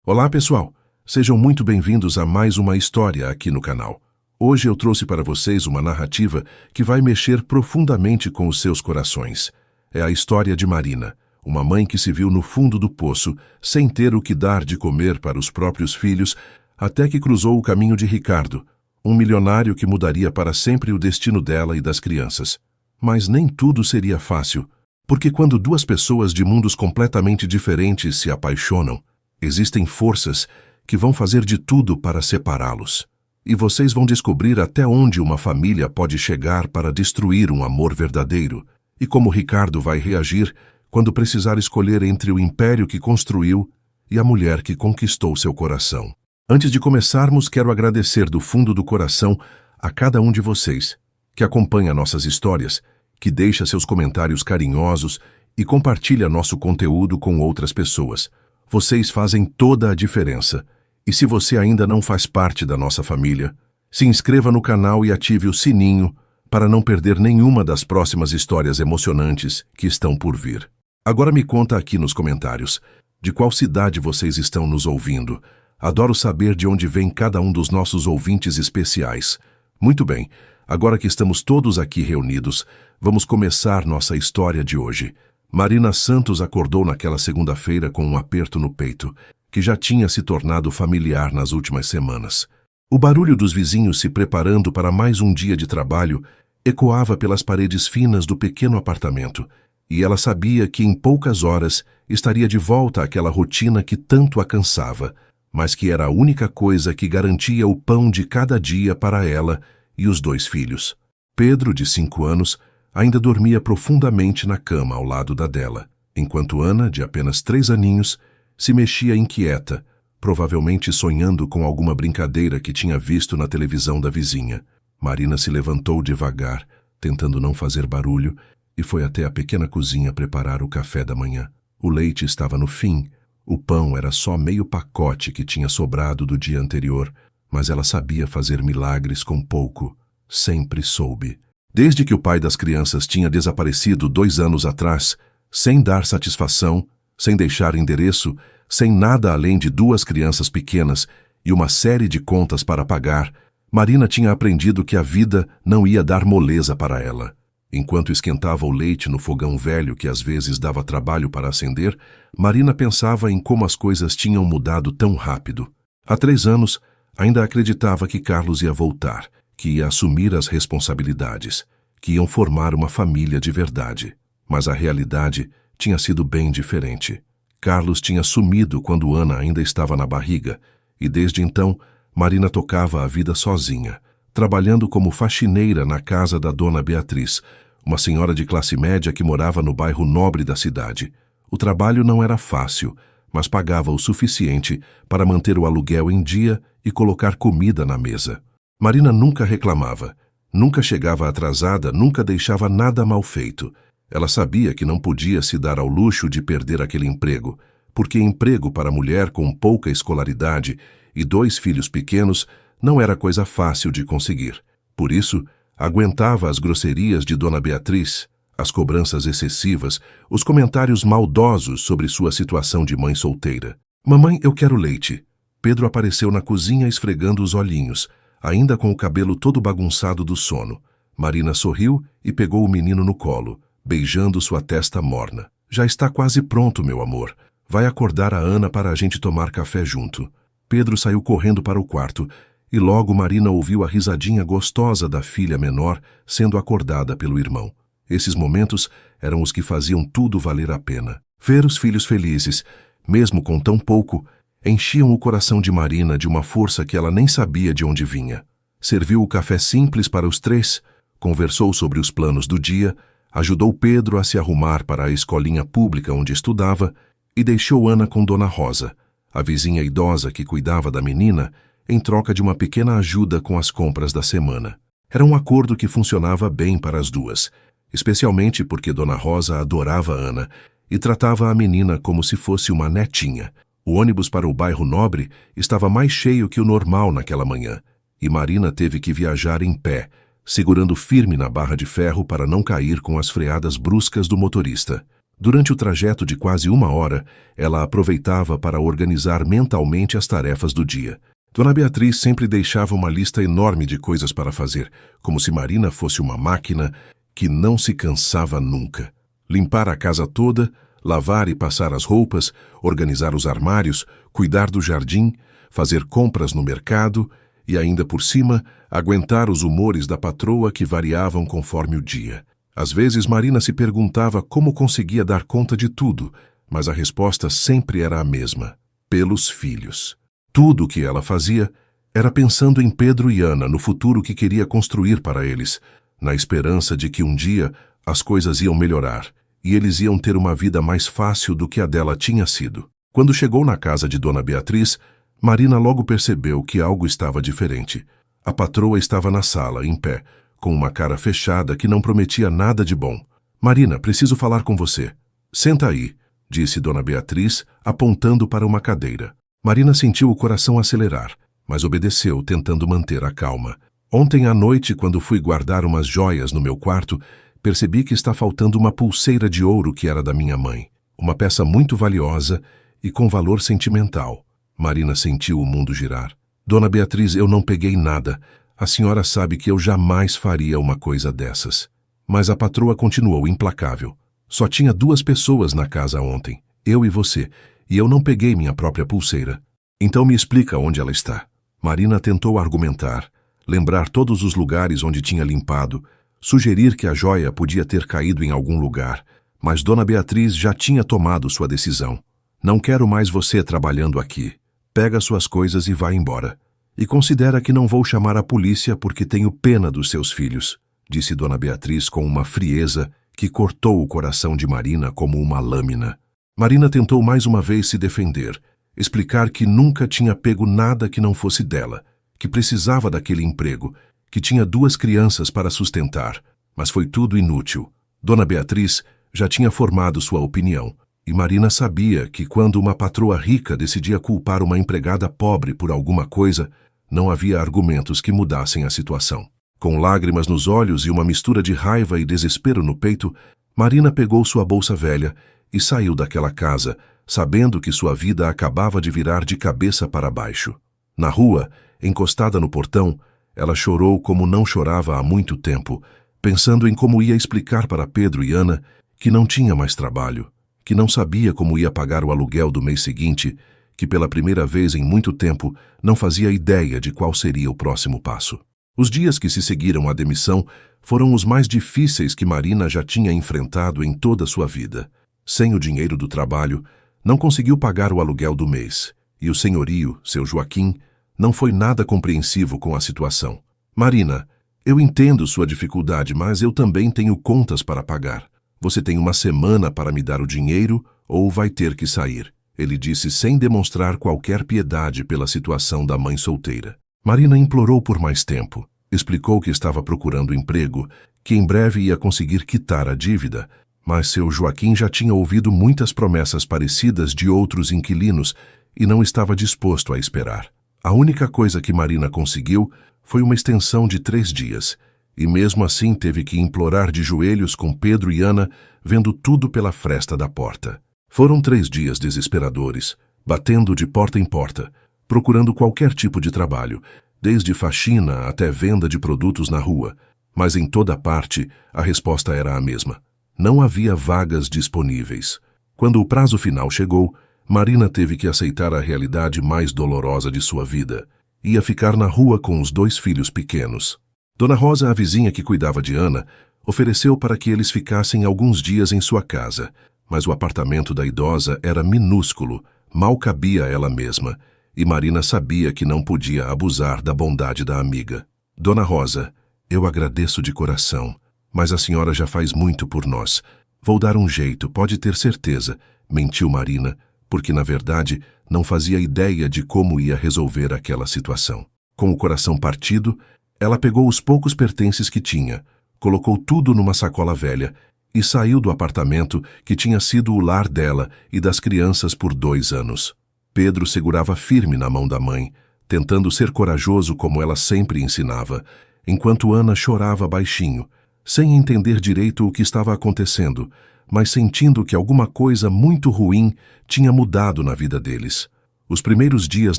Olá pessoal, sejam muito bem-vindos a mais uma história aqui no canal. Hoje eu trouxe para vocês uma narrativa que vai mexer profundamente com os seus corações. É a história de Marina, uma mãe que se viu no fundo do poço, sem ter o que dar de comer para os próprios filhos, até que cruzou o caminho de Ricardo, um milionário que mudaria para sempre o destino dela e das crianças. Mas nem tudo seria fácil, porque quando duas pessoas de mundos completamente diferentes se apaixonam, existem forças que vão fazer de tudo para separá-los. E vocês vão descobrir até onde uma família pode chegar para destruir um amor verdadeiro, e como Ricardo vai reagir quando precisar escolher entre o império que construiu e a mulher que conquistou seu coração. Antes de começarmos, quero agradecer do fundo do coração a cada um de vocês que acompanha nossas histórias, que deixa seus comentários carinhosos e compartilha nosso conteúdo com outras pessoas. Vocês fazem toda a diferença. E se você ainda não faz parte da nossa família, se inscreva no canal e ative o sininho para não perder nenhuma das próximas histórias emocionantes que estão por vir. Agora me conta aqui nos comentários de qual cidade vocês estão nos ouvindo. Adoro saber de onde vem cada um dos nossos ouvintes especiais. Muito bem, agora que estamos todos aqui reunidos, vamos começar nossa história de hoje. Marina Santos acordou naquela segunda-feira com um aperto no peito, que já tinha se tornado familiar nas últimas semanas. O barulho dos vizinhos se preparando para mais um dia de trabalho ecoava pelas paredes finas do pequeno apartamento, e ela sabia que em poucas horas estaria de volta àquela rotina que tanto a cansava, mas que era a única coisa que garantia o pão de cada dia para ela e os dois filhos. Pedro, de 5 anos, ainda dormia profundamente na cama ao lado da dela, enquanto Ana, de apenas 3 aninhos, se mexia inquieta, provavelmente sonhando com alguma brincadeira que tinha visto na televisão da vizinha. Marina se levantou devagar, tentando não fazer barulho, e foi até a pequena cozinha preparar o café da manhã. O leite estava no fim, o pão era só meio pacote que tinha sobrado do dia anterior, mas ela sabia fazer milagres com pouco, sempre soube. Desde que o pai das crianças tinha desaparecido 2 anos atrás, sem dar satisfação, sem deixar endereço, sem nada além de 2 crianças pequenas e uma série de contas para pagar, Marina tinha aprendido que a vida não ia dar moleza para ela. Enquanto esquentava o leite no fogão velho que às vezes dava trabalho para acender, Marina pensava em como as coisas tinham mudado tão rápido. Há 3 anos, ainda acreditava que Carlos ia voltar, que ia assumir as responsabilidades, que iam formar uma família de verdade. Mas a realidade tinha sido bem diferente. Carlos tinha sumido quando Ana ainda estava na barriga, e desde então Marina tocava a vida sozinha, trabalhando como faxineira na casa da dona Beatriz, uma senhora de classe média que morava no bairro nobre da cidade. O trabalho não era fácil, mas pagava o suficiente para manter o aluguel em dia e colocar comida na mesa. Marina nunca reclamava, nunca chegava atrasada, nunca deixava nada mal feito. Ela sabia que não podia se dar ao luxo de perder aquele emprego, porque emprego para mulher com pouca escolaridade e 2 filhos pequenos não era coisa fácil de conseguir. Por isso, aguentava as grosserias de Dona Beatriz, as cobranças excessivas, os comentários maldosos sobre sua situação de mãe solteira. "Mamãe, eu quero leite." Pedro apareceu na cozinha esfregando os olhinhos, ainda com o cabelo todo bagunçado do sono. Marina sorriu e pegou o menino no colo, beijando sua testa morna. "Já está quase pronto, meu amor. Vai acordar a Ana para a gente tomar café junto." Pedro saiu correndo para o quarto, e logo Marina ouviu a risadinha gostosa da filha menor sendo acordada pelo irmão. Esses momentos eram os que faziam tudo valer a pena. Ver os filhos felizes, mesmo com tão pouco, enchiam o coração de Marina de uma força que ela nem sabia de onde vinha. Serviu o café simples para os 3, conversou sobre os planos do dia, ajudou Pedro a se arrumar para a escolinha pública onde estudava e deixou Ana com Dona Rosa, a vizinha idosa que cuidava da menina, em troca de uma pequena ajuda com as compras da semana. Era um acordo que funcionava bem para as duas, especialmente porque Dona Rosa adorava Ana e tratava a menina como se fosse uma netinha. O ônibus para o bairro nobre estava mais cheio que o normal naquela manhã, e Marina teve que viajar em pé, segurando firme na barra de ferro para não cair com as freadas bruscas do motorista. Durante o trajeto de quase 1 hora, ela aproveitava para organizar mentalmente as tarefas do dia. Dona Beatriz sempre deixava uma lista enorme de coisas para fazer, como se Marina fosse uma máquina que não se cansava nunca. Limpar a casa toda, lavar e passar as roupas, organizar os armários, cuidar do jardim, fazer compras no mercado e, ainda por cima, aguentar os humores da patroa que variavam conforme o dia. Às vezes, Marina se perguntava como conseguia dar conta de tudo, mas a resposta sempre era a mesma: pelos filhos. Tudo o que ela fazia era pensando em Pedro e Ana, no futuro que queria construir para eles, na esperança de que um dia as coisas iam melhorar e eles iam ter uma vida mais fácil do que a dela tinha sido. Quando chegou na casa de Dona Beatriz, Marina logo percebeu que algo estava diferente. A patroa estava na sala, em pé, com uma cara fechada que não prometia nada de bom. Marina, preciso falar com você. Senta aí, disse Dona Beatriz, apontando para uma cadeira. Marina sentiu o coração acelerar, mas obedeceu, tentando manter a calma. Ontem à noite, quando fui guardar umas joias no meu quarto, percebi que está faltando uma pulseira de ouro que era da minha mãe. Uma peça muito valiosa e com valor sentimental. Marina sentiu o mundo girar. Dona Beatriz, eu não peguei nada. A senhora sabe que eu jamais faria uma coisa dessas. Mas a patroa continuou implacável. Só tinha 2 pessoas na casa ontem, eu e você, e eu não peguei minha própria pulseira. Então me explica onde ela está. Marina tentou argumentar, lembrar todos os lugares onde tinha limpado, sugerir que a joia podia ter caído em algum lugar, mas Dona Beatriz já tinha tomado sua decisão. Não quero mais você trabalhando aqui. Pega suas coisas e vai embora. E considera que não vou chamar a polícia porque tenho pena dos seus filhos, disse Dona Beatriz com uma frieza que cortou o coração de Marina como uma lâmina. Marina tentou mais uma vez se defender, explicar que nunca tinha pego nada que não fosse dela, que precisava daquele emprego, que tinha 2 crianças para sustentar, mas foi tudo inútil. Dona Beatriz já tinha formado sua opinião, e Marina sabia que quando uma patroa rica decidia culpar uma empregada pobre por alguma coisa, não havia argumentos que mudassem a situação. Com lágrimas nos olhos e uma mistura de raiva e desespero no peito, Marina pegou sua bolsa velha e saiu daquela casa, sabendo que sua vida acabava de virar de cabeça para baixo. Na rua, encostada no portão, ela chorou como não chorava há muito tempo, pensando em como ia explicar para Pedro e Ana que não tinha mais trabalho, que não sabia como ia pagar o aluguel do mês seguinte, que pela primeira vez em muito tempo não fazia ideia de qual seria o próximo passo. Os dias que se seguiram à demissão foram os mais difíceis que Marina já tinha enfrentado em toda a sua vida. Sem o dinheiro do trabalho, não conseguiu pagar o aluguel do mês, e o senhorio, seu Joaquim, não foi nada compreensivo com a situação. Marina, eu entendo sua dificuldade, mas eu também tenho contas para pagar. Você tem uma semana para me dar o dinheiro ou vai ter que sair, ele disse sem demonstrar qualquer piedade pela situação da mãe solteira. Marina implorou por mais tempo, explicou que estava procurando emprego, que em breve ia conseguir quitar a dívida, mas seu Joaquim já tinha ouvido muitas promessas parecidas de outros inquilinos e não estava disposto a esperar. A única coisa que Marina conseguiu foi uma extensão de 3 dias, e mesmo assim teve que implorar de joelhos com Pedro e Ana, vendo tudo pela fresta da porta. Foram 3 dias desesperadores, batendo de porta em porta, procurando qualquer tipo de trabalho, desde faxina até venda de produtos na rua, mas em toda parte a resposta era a mesma. Não havia vagas disponíveis. Quando o prazo final chegou, Marina teve que aceitar a realidade mais dolorosa de sua vida. Ia ficar na rua com os 2 filhos pequenos. Dona Rosa, a vizinha que cuidava de Ana, ofereceu para que eles ficassem alguns dias em sua casa, mas o apartamento da idosa era minúsculo, mal cabia a ela mesma, e Marina sabia que não podia abusar da bondade da amiga. Dona Rosa, eu agradeço de coração, mas a senhora já faz muito por nós. Vou dar um jeito, pode ter certeza, mentiu Marina, porque na verdade não fazia ideia de como ia resolver aquela situação. Com o coração partido, ela pegou os poucos pertences que tinha, colocou tudo numa sacola velha e saiu do apartamento que tinha sido o lar dela e das crianças por 2 anos. Pedro segurava firme na mão da mãe, tentando ser corajoso como ela sempre ensinava, enquanto Ana chorava baixinho, sem entender direito o que estava acontecendo, mas sentindo que alguma coisa muito ruim tinha mudado na vida deles. Os primeiros dias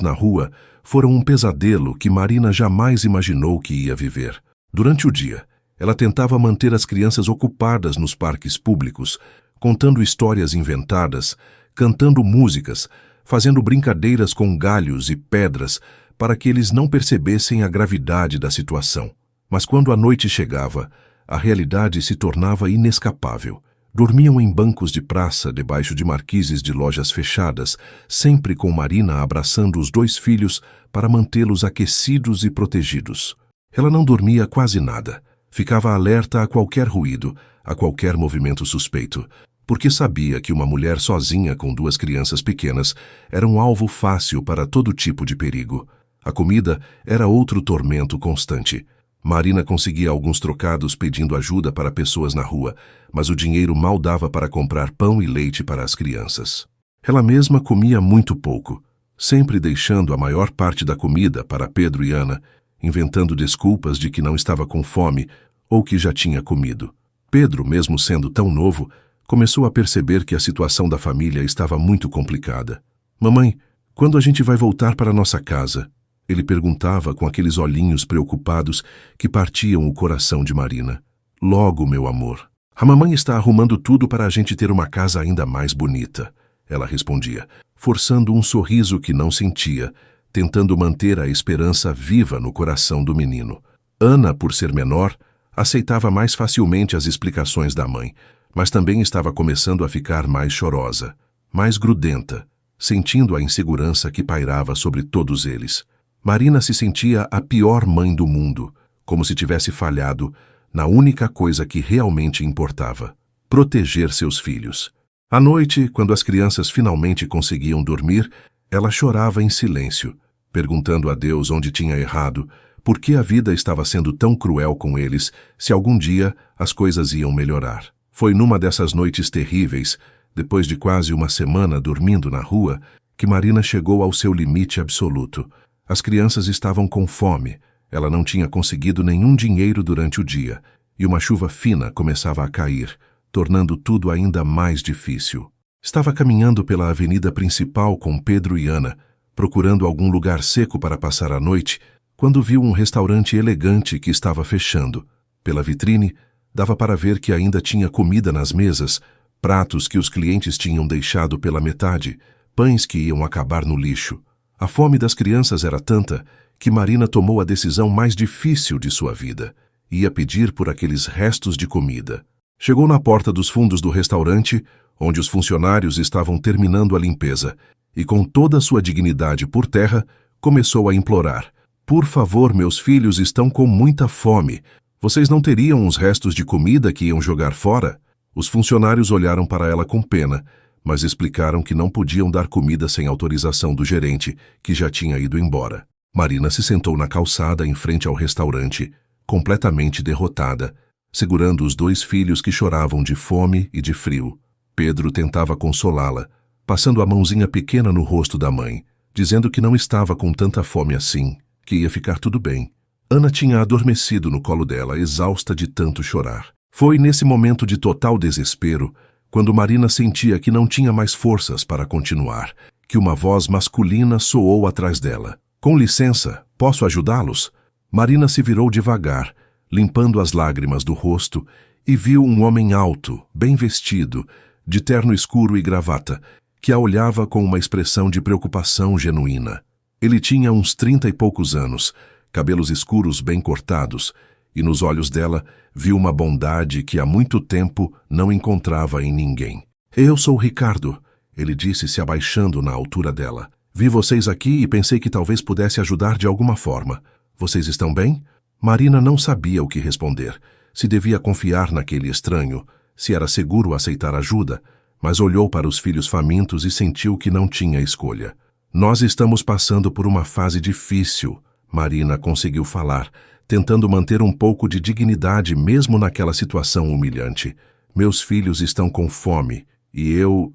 na rua foram um pesadelo que Marina jamais imaginou que ia viver. Durante o dia, ela tentava manter as crianças ocupadas nos parques públicos, contando histórias inventadas, cantando músicas, fazendo brincadeiras com galhos e pedras para que eles não percebessem a gravidade da situação. Mas quando a noite chegava, a realidade se tornava inescapável. Dormiam em bancos de praça debaixo de marquises de lojas fechadas, sempre com Marina abraçando os 2 filhos para mantê-los aquecidos e protegidos. Ela não dormia quase nada. Ficava alerta a qualquer ruído, a qualquer movimento suspeito, porque sabia que uma mulher sozinha com 2 crianças pequenas era um alvo fácil para todo tipo de perigo. A comida era outro tormento constante. Marina conseguia alguns trocados pedindo ajuda para pessoas na rua, mas o dinheiro mal dava para comprar pão e leite para as crianças. Ela mesma comia muito pouco, sempre deixando a maior parte da comida para Pedro e Ana, inventando desculpas de que não estava com fome ou que já tinha comido. Pedro, mesmo sendo tão novo, começou a perceber que a situação da família estava muito complicada. "Mamãe, quando a gente vai voltar para nossa casa?" Ele perguntava com aqueles olhinhos preocupados que partiam o coração de Marina. "Logo, meu amor. A mamãe está arrumando tudo para a gente ter uma casa ainda mais bonita", ela respondia, forçando um sorriso que não sentia, tentando manter a esperança viva no coração do menino. Ana, por ser menor, aceitava mais facilmente as explicações da mãe, mas também estava começando a ficar mais chorosa, mais grudenta, sentindo a insegurança que pairava sobre todos eles. Marina se sentia a pior mãe do mundo, como se tivesse falhado na única coisa que realmente importava: proteger seus filhos. À noite, quando as crianças finalmente conseguiam dormir, ela chorava em silêncio, perguntando a Deus onde tinha errado, por que a vida estava sendo tão cruel com eles, se algum dia as coisas iam melhorar. Foi numa dessas noites terríveis, depois de quase uma semana dormindo na rua, que Marina chegou ao seu limite absoluto. As crianças estavam com fome, ela não tinha conseguido nenhum dinheiro durante o dia, e uma chuva fina começava a cair, tornando tudo ainda mais difícil. Estava caminhando pela avenida principal com Pedro e Ana, procurando algum lugar seco para passar a noite, quando viu um restaurante elegante que estava fechando. Pela vitrine, dava para ver que ainda tinha comida nas mesas, pratos que os clientes tinham deixado pela metade, pães que iam acabar no lixo. A fome das crianças era tanta que Marina tomou a decisão mais difícil de sua vida. Ia pedir por aqueles restos de comida. Chegou na porta dos fundos do restaurante, onde os funcionários estavam terminando a limpeza, e com toda a sua dignidade por terra, começou a implorar: "Por favor, meus filhos estão com muita fome. Vocês não teriam uns restos de comida que iam jogar fora?" Os funcionários olharam para ela com pena, mas explicaram que não podiam dar comida sem autorização do gerente, que já tinha ido embora. Marina se sentou na calçada em frente ao restaurante, completamente derrotada, segurando os 2 filhos que choravam de fome e de frio. Pedro tentava consolá-la, passando a mãozinha pequena no rosto da mãe, dizendo que não estava com tanta fome assim, que ia ficar tudo bem. Ana tinha adormecido no colo dela, exausta de tanto chorar. Foi nesse momento de total desespero, quando Marina sentia que não tinha mais forças para continuar, que uma voz masculina soou atrás dela. "Com licença, posso ajudá-los?" Marina se virou devagar, limpando as lágrimas do rosto, e viu um homem alto, bem vestido, de terno escuro e gravata, que a olhava com uma expressão de preocupação genuína. Ele tinha uns 30 e poucos anos, cabelos escuros bem cortados, e nos olhos dela viu uma bondade que há muito tempo não encontrava em ninguém. "Eu sou Ricardo", ele disse se abaixando na altura dela. "Vi vocês aqui e pensei que talvez pudesse ajudar de alguma forma. Vocês estão bem?" Marina não sabia o que responder, se devia confiar naquele estranho, se era seguro aceitar ajuda, mas olhou para os filhos famintos e sentiu que não tinha escolha. "Nós estamos passando por uma fase difícil", Marina conseguiu falar, tentando manter um pouco de dignidade mesmo naquela situação humilhante. "Meus filhos estão com fome e eu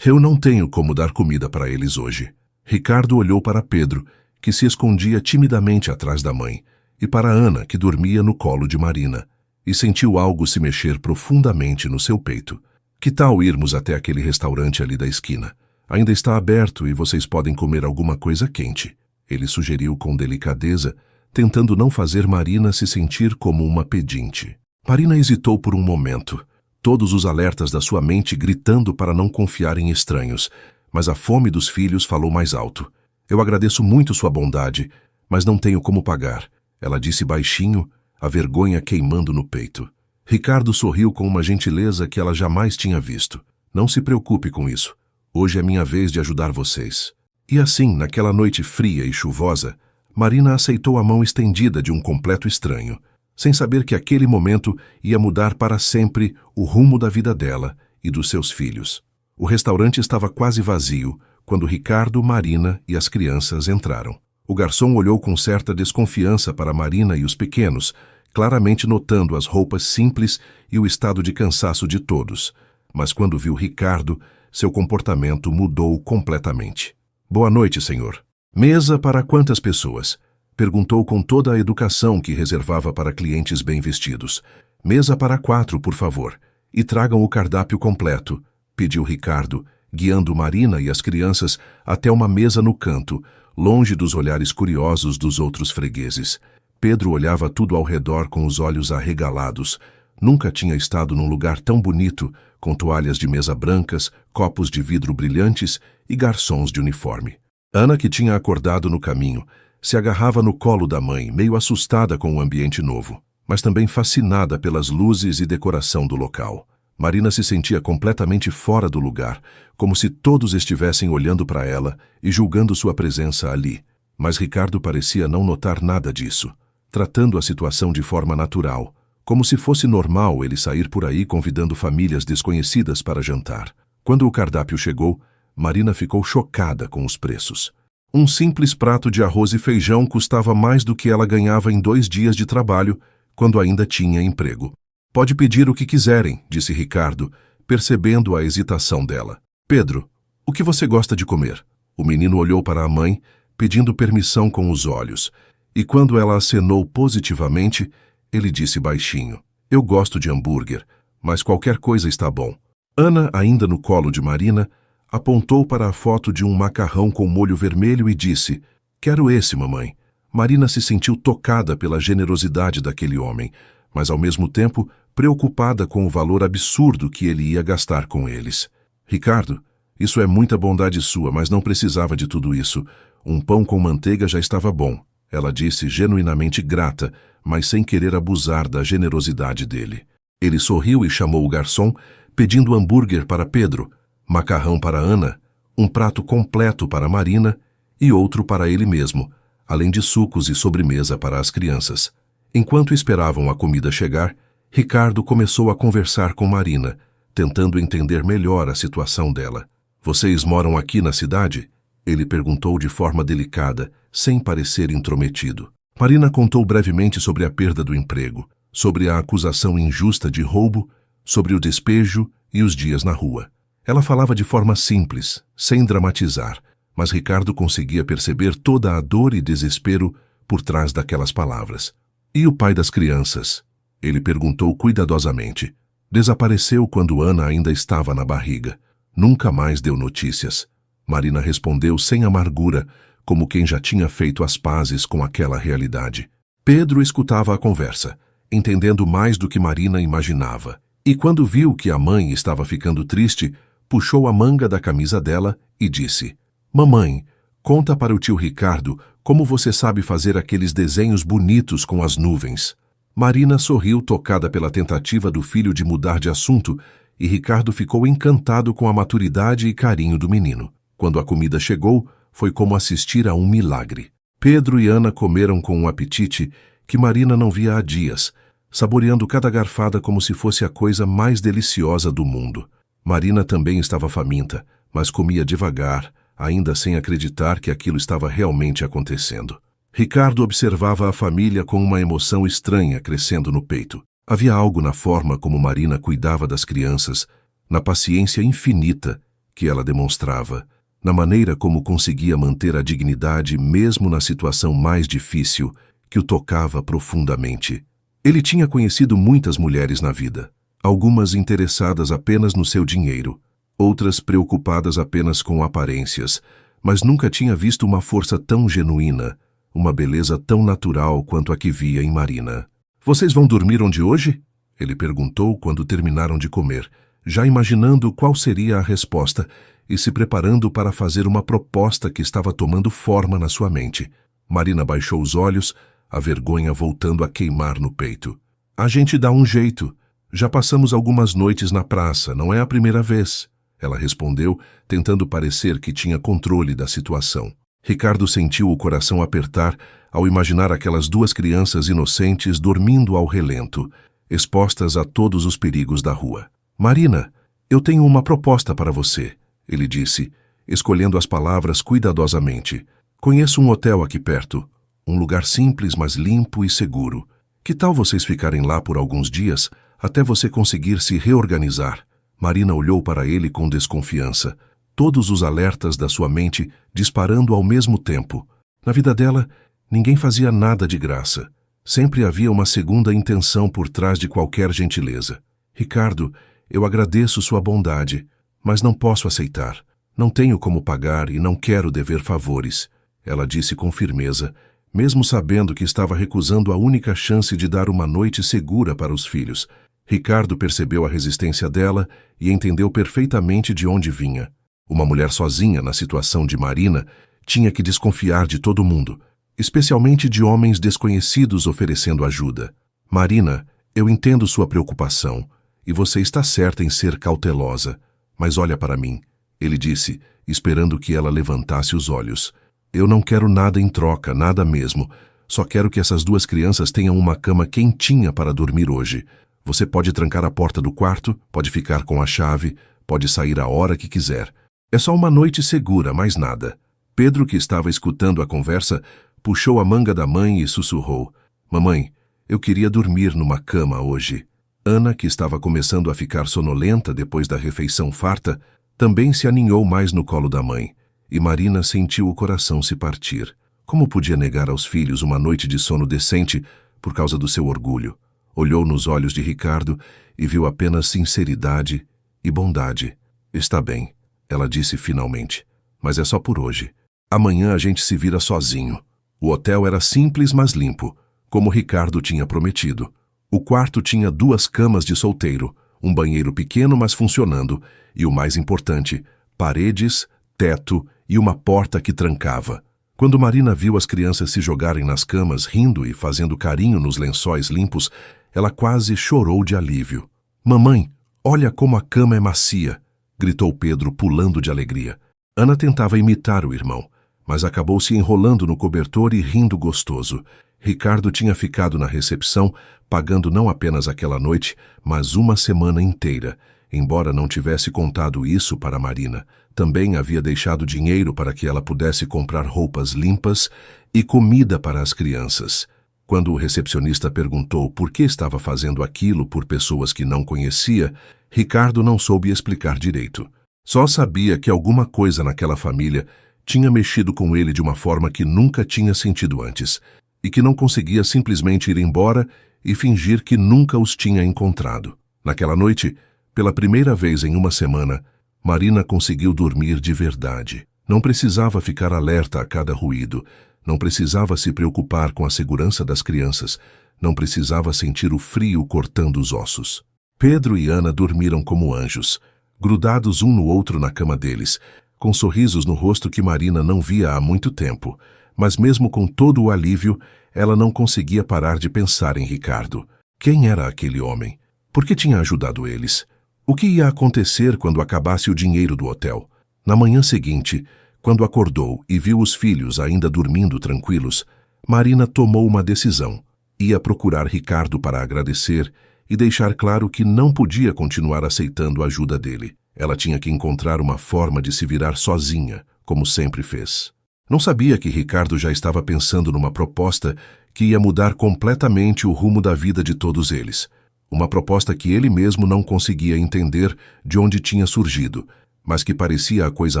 não tenho como dar comida para eles hoje." Ricardo olhou para Pedro, que se escondia timidamente atrás da mãe, e para Ana, que dormia no colo de Marina, e sentiu algo se mexer profundamente no seu peito. Que tal irmos até aquele restaurante ali da esquina? Ainda está aberto e vocês podem comer alguma coisa quente. Ele sugeriu com delicadeza, tentando não fazer Marina se sentir como uma pedinte. Marina hesitou por um momento, todos os alertas da sua mente gritando para não confiar em estranhos, mas a fome dos filhos falou mais alto. Eu agradeço muito sua bondade, mas não tenho como pagar, ela disse baixinho, a vergonha queimando no peito. Ricardo sorriu com uma gentileza que ela jamais tinha visto. Não se preocupe com isso. Hoje é minha vez de ajudar vocês. E assim, naquela noite fria e chuvosa, Marina aceitou a mão estendida de um completo estranho, sem saber que aquele momento ia mudar para sempre o rumo da vida dela e dos seus filhos. O restaurante estava quase vazio quando Ricardo, Marina e as crianças entraram. O garçom olhou com certa desconfiança para Marina e os pequenos, claramente notando as roupas simples e o estado de cansaço de todos. Mas quando viu Ricardo, seu comportamento mudou completamente. Boa noite, senhor. Mesa para quantas pessoas? Perguntou com toda a educação que reservava para clientes bem vestidos. Mesa para 4, por favor. E tragam o cardápio completo, pediu Ricardo, guiando Marina e as crianças até uma mesa no canto, longe dos olhares curiosos dos outros fregueses. Pedro olhava tudo ao redor com os olhos arregalados. Nunca tinha estado num lugar tão bonito, com toalhas de mesa brancas, copos de vidro brilhantes e garçons de uniforme. Ana, que tinha acordado no caminho, se agarrava no colo da mãe, meio assustada com o ambiente novo, mas também fascinada pelas luzes e decoração do local. Marina se sentia completamente fora do lugar, como se todos estivessem olhando para ela e julgando sua presença ali. Mas Ricardo parecia não notar nada disso, tratando a situação de forma natural, como se fosse normal ele sair por aí convidando famílias desconhecidas para jantar. Quando o cardápio chegou, Marina ficou chocada com os preços. Um simples prato de arroz e feijão custava mais do que ela ganhava em 2 dias de trabalho, quando ainda tinha emprego. Pode pedir o que quiserem, disse Ricardo, percebendo a hesitação dela. Pedro, o que você gosta de comer? O menino olhou para a mãe, pedindo permissão com os olhos, e quando ela acenou positivamente, ele disse baixinho, eu gosto de hambúrguer, mas qualquer coisa está bom. Ana, ainda no colo de Marina, apontou para a foto de um macarrão com molho vermelho e disse, quero esse, mamãe. Marina se sentiu tocada pela generosidade daquele homem, mas ao mesmo tempo preocupada com o valor absurdo que ele ia gastar com eles. Ricardo, isso é muita bondade sua, mas não precisava de tudo isso. Um pão com manteiga já estava bom, ela disse genuinamente grata, mas sem querer abusar da generosidade dele. Ele sorriu e chamou o garçom, pedindo hambúrguer para Pedro, macarrão para Ana, um prato completo para Marina e outro para ele mesmo, além de sucos e sobremesa para as crianças. Enquanto esperavam a comida chegar, Ricardo começou a conversar com Marina, tentando entender melhor a situação dela. Vocês moram aqui na cidade? Ele perguntou de forma delicada, sem parecer intrometido. Marina contou brevemente sobre a perda do emprego, sobre a acusação injusta de roubo, sobre o despejo e os dias na rua. Ela falava de forma simples, sem dramatizar, mas Ricardo conseguia perceber toda a dor e desespero por trás daquelas palavras. E o pai das crianças? Ele perguntou cuidadosamente. Desapareceu quando Ana ainda estava na barriga. Nunca mais deu notícias. Marina respondeu sem amargura, como quem já tinha feito as pazes com aquela realidade. Pedro escutava a conversa, entendendo mais do que Marina imaginava. E quando viu que a mãe estava ficando triste, puxou a manga da camisa dela e disse, mamãe, conta para o tio Ricardo como você sabe fazer aqueles desenhos bonitos com as nuvens. Marina sorriu tocada pela tentativa do filho de mudar de assunto e Ricardo ficou encantado com a maturidade e carinho do menino. Quando a comida chegou, foi como assistir a um milagre. Pedro e Ana comeram com um apetite que Marina não via há dias, saboreando cada garfada como se fosse a coisa mais deliciosa do mundo. Marina também estava faminta, mas comia devagar, ainda sem acreditar que aquilo estava realmente acontecendo. Ricardo observava a família com uma emoção estranha crescendo no peito. Havia algo na forma como Marina cuidava das crianças, na paciência infinita que ela demonstrava, na maneira como conseguia manter a dignidade mesmo na situação mais difícil, que o tocava profundamente. Ele tinha conhecido muitas mulheres na vida, algumas interessadas apenas no seu dinheiro, outras preocupadas apenas com aparências, mas nunca tinha visto uma força tão genuína, uma beleza tão natural quanto a que via em Marina. "Vocês vão dormir onde hoje?" ele perguntou quando terminaram de comer, já imaginando qual seria a resposta e se preparando para fazer uma proposta que estava tomando forma na sua mente. Marina baixou os olhos, a vergonha voltando a queimar no peito. "A gente dá um jeito. Já passamos algumas noites na praça, não é a primeira vez", ela respondeu, tentando parecer que tinha controle da situação. Ricardo sentiu o coração apertar ao imaginar aquelas duas crianças inocentes dormindo ao relento, expostas a todos os perigos da rua. "Marina, eu tenho uma proposta para você", ele disse, escolhendo as palavras cuidadosamente. "Conheço um hotel aqui perto, um lugar simples, mas limpo e seguro. Que tal vocês ficarem lá por alguns dias, até você conseguir se reorganizar?" Marina olhou para ele com desconfiança, todos os alertas da sua mente disparando ao mesmo tempo. Na vida dela, ninguém fazia nada de graça. Sempre havia uma segunda intenção por trás de qualquer gentileza. "Ricardo, eu agradeço sua bondade, mas não posso aceitar. Não tenho como pagar e não quero dever favores", ela disse com firmeza, mesmo sabendo que estava recusando a única chance de dar uma noite segura para os filhos. Ricardo percebeu a resistência dela e entendeu perfeitamente de onde vinha. Uma mulher sozinha na situação de Marina tinha que desconfiar de todo mundo, especialmente de homens desconhecidos oferecendo ajuda. "Marina, eu entendo sua preocupação e você está certa em ser cautelosa, mas olha para mim", ele disse, esperando que ela levantasse os olhos. "Eu não quero nada em troca, nada mesmo. Só quero que essas duas crianças tenham uma cama quentinha para dormir hoje. Você pode trancar a porta do quarto, pode ficar com a chave, pode sair a hora que quiser. É só uma noite segura, mais nada." Pedro, que estava escutando a conversa, puxou a manga da mãe e sussurrou: "Mamãe, eu queria dormir numa cama hoje." Ana, que estava começando a ficar sonolenta depois da refeição farta, também se aninhou mais no colo da mãe, e Marina sentiu o coração se partir. Como podia negar aos filhos uma noite de sono decente por causa do seu orgulho? Olhou nos olhos de Ricardo e viu apenas sinceridade e bondade. "Está bem", ela disse finalmente, "mas é só por hoje. Amanhã a gente se vira sozinho." O hotel era simples, mas limpo, como Ricardo tinha prometido. O quarto tinha 2 camas de solteiro, um banheiro pequeno, mas funcionando, e o mais importante, paredes, teto e uma porta que trancava. Quando Marina viu as crianças se jogarem nas camas, rindo e fazendo carinho nos lençóis limpos, ela quase chorou de alívio. "Mamãe, olha como a cama é macia", gritou Pedro, pulando de alegria. Ana tentava imitar o irmão, mas acabou se enrolando no cobertor e rindo gostoso. Ricardo tinha ficado na recepção, pagando não apenas aquela noite, mas uma semana inteira. Embora não tivesse contado isso para Marina, também havia deixado dinheiro para que ela pudesse comprar roupas limpas e comida para as crianças. Quando o recepcionista perguntou por que estava fazendo aquilo por pessoas que não conhecia, Ricardo não soube explicar direito. Só sabia que alguma coisa naquela família tinha mexido com ele de uma forma que nunca tinha sentido antes, e que não conseguia simplesmente ir embora e fingir que nunca os tinha encontrado. Naquela noite, pela primeira vez em uma semana, Marina conseguiu dormir de verdade. Não precisava ficar alerta a cada ruído, não precisava se preocupar com a segurança das crianças, não precisava sentir o frio cortando os ossos. Pedro e Ana dormiram como anjos, grudados um no outro na cama deles, com sorrisos no rosto que Marina não via há muito tempo. Mas mesmo com todo o alívio, ela não conseguia parar de pensar em Ricardo. Quem era aquele homem? Por que tinha ajudado eles? O que ia acontecer quando acabasse o dinheiro do hotel? Na manhã seguinte, quando acordou e viu os filhos ainda dormindo tranquilos, Marina tomou uma decisão. Ia procurar Ricardo para agradecer e deixar claro que não podia continuar aceitando a ajuda dele. Ela tinha que encontrar uma forma de se virar sozinha, como sempre fez. Não sabia que Ricardo já estava pensando numa proposta que ia mudar completamente o rumo da vida de todos eles. Uma proposta que ele mesmo não conseguia entender de onde tinha surgido, mas que parecia a coisa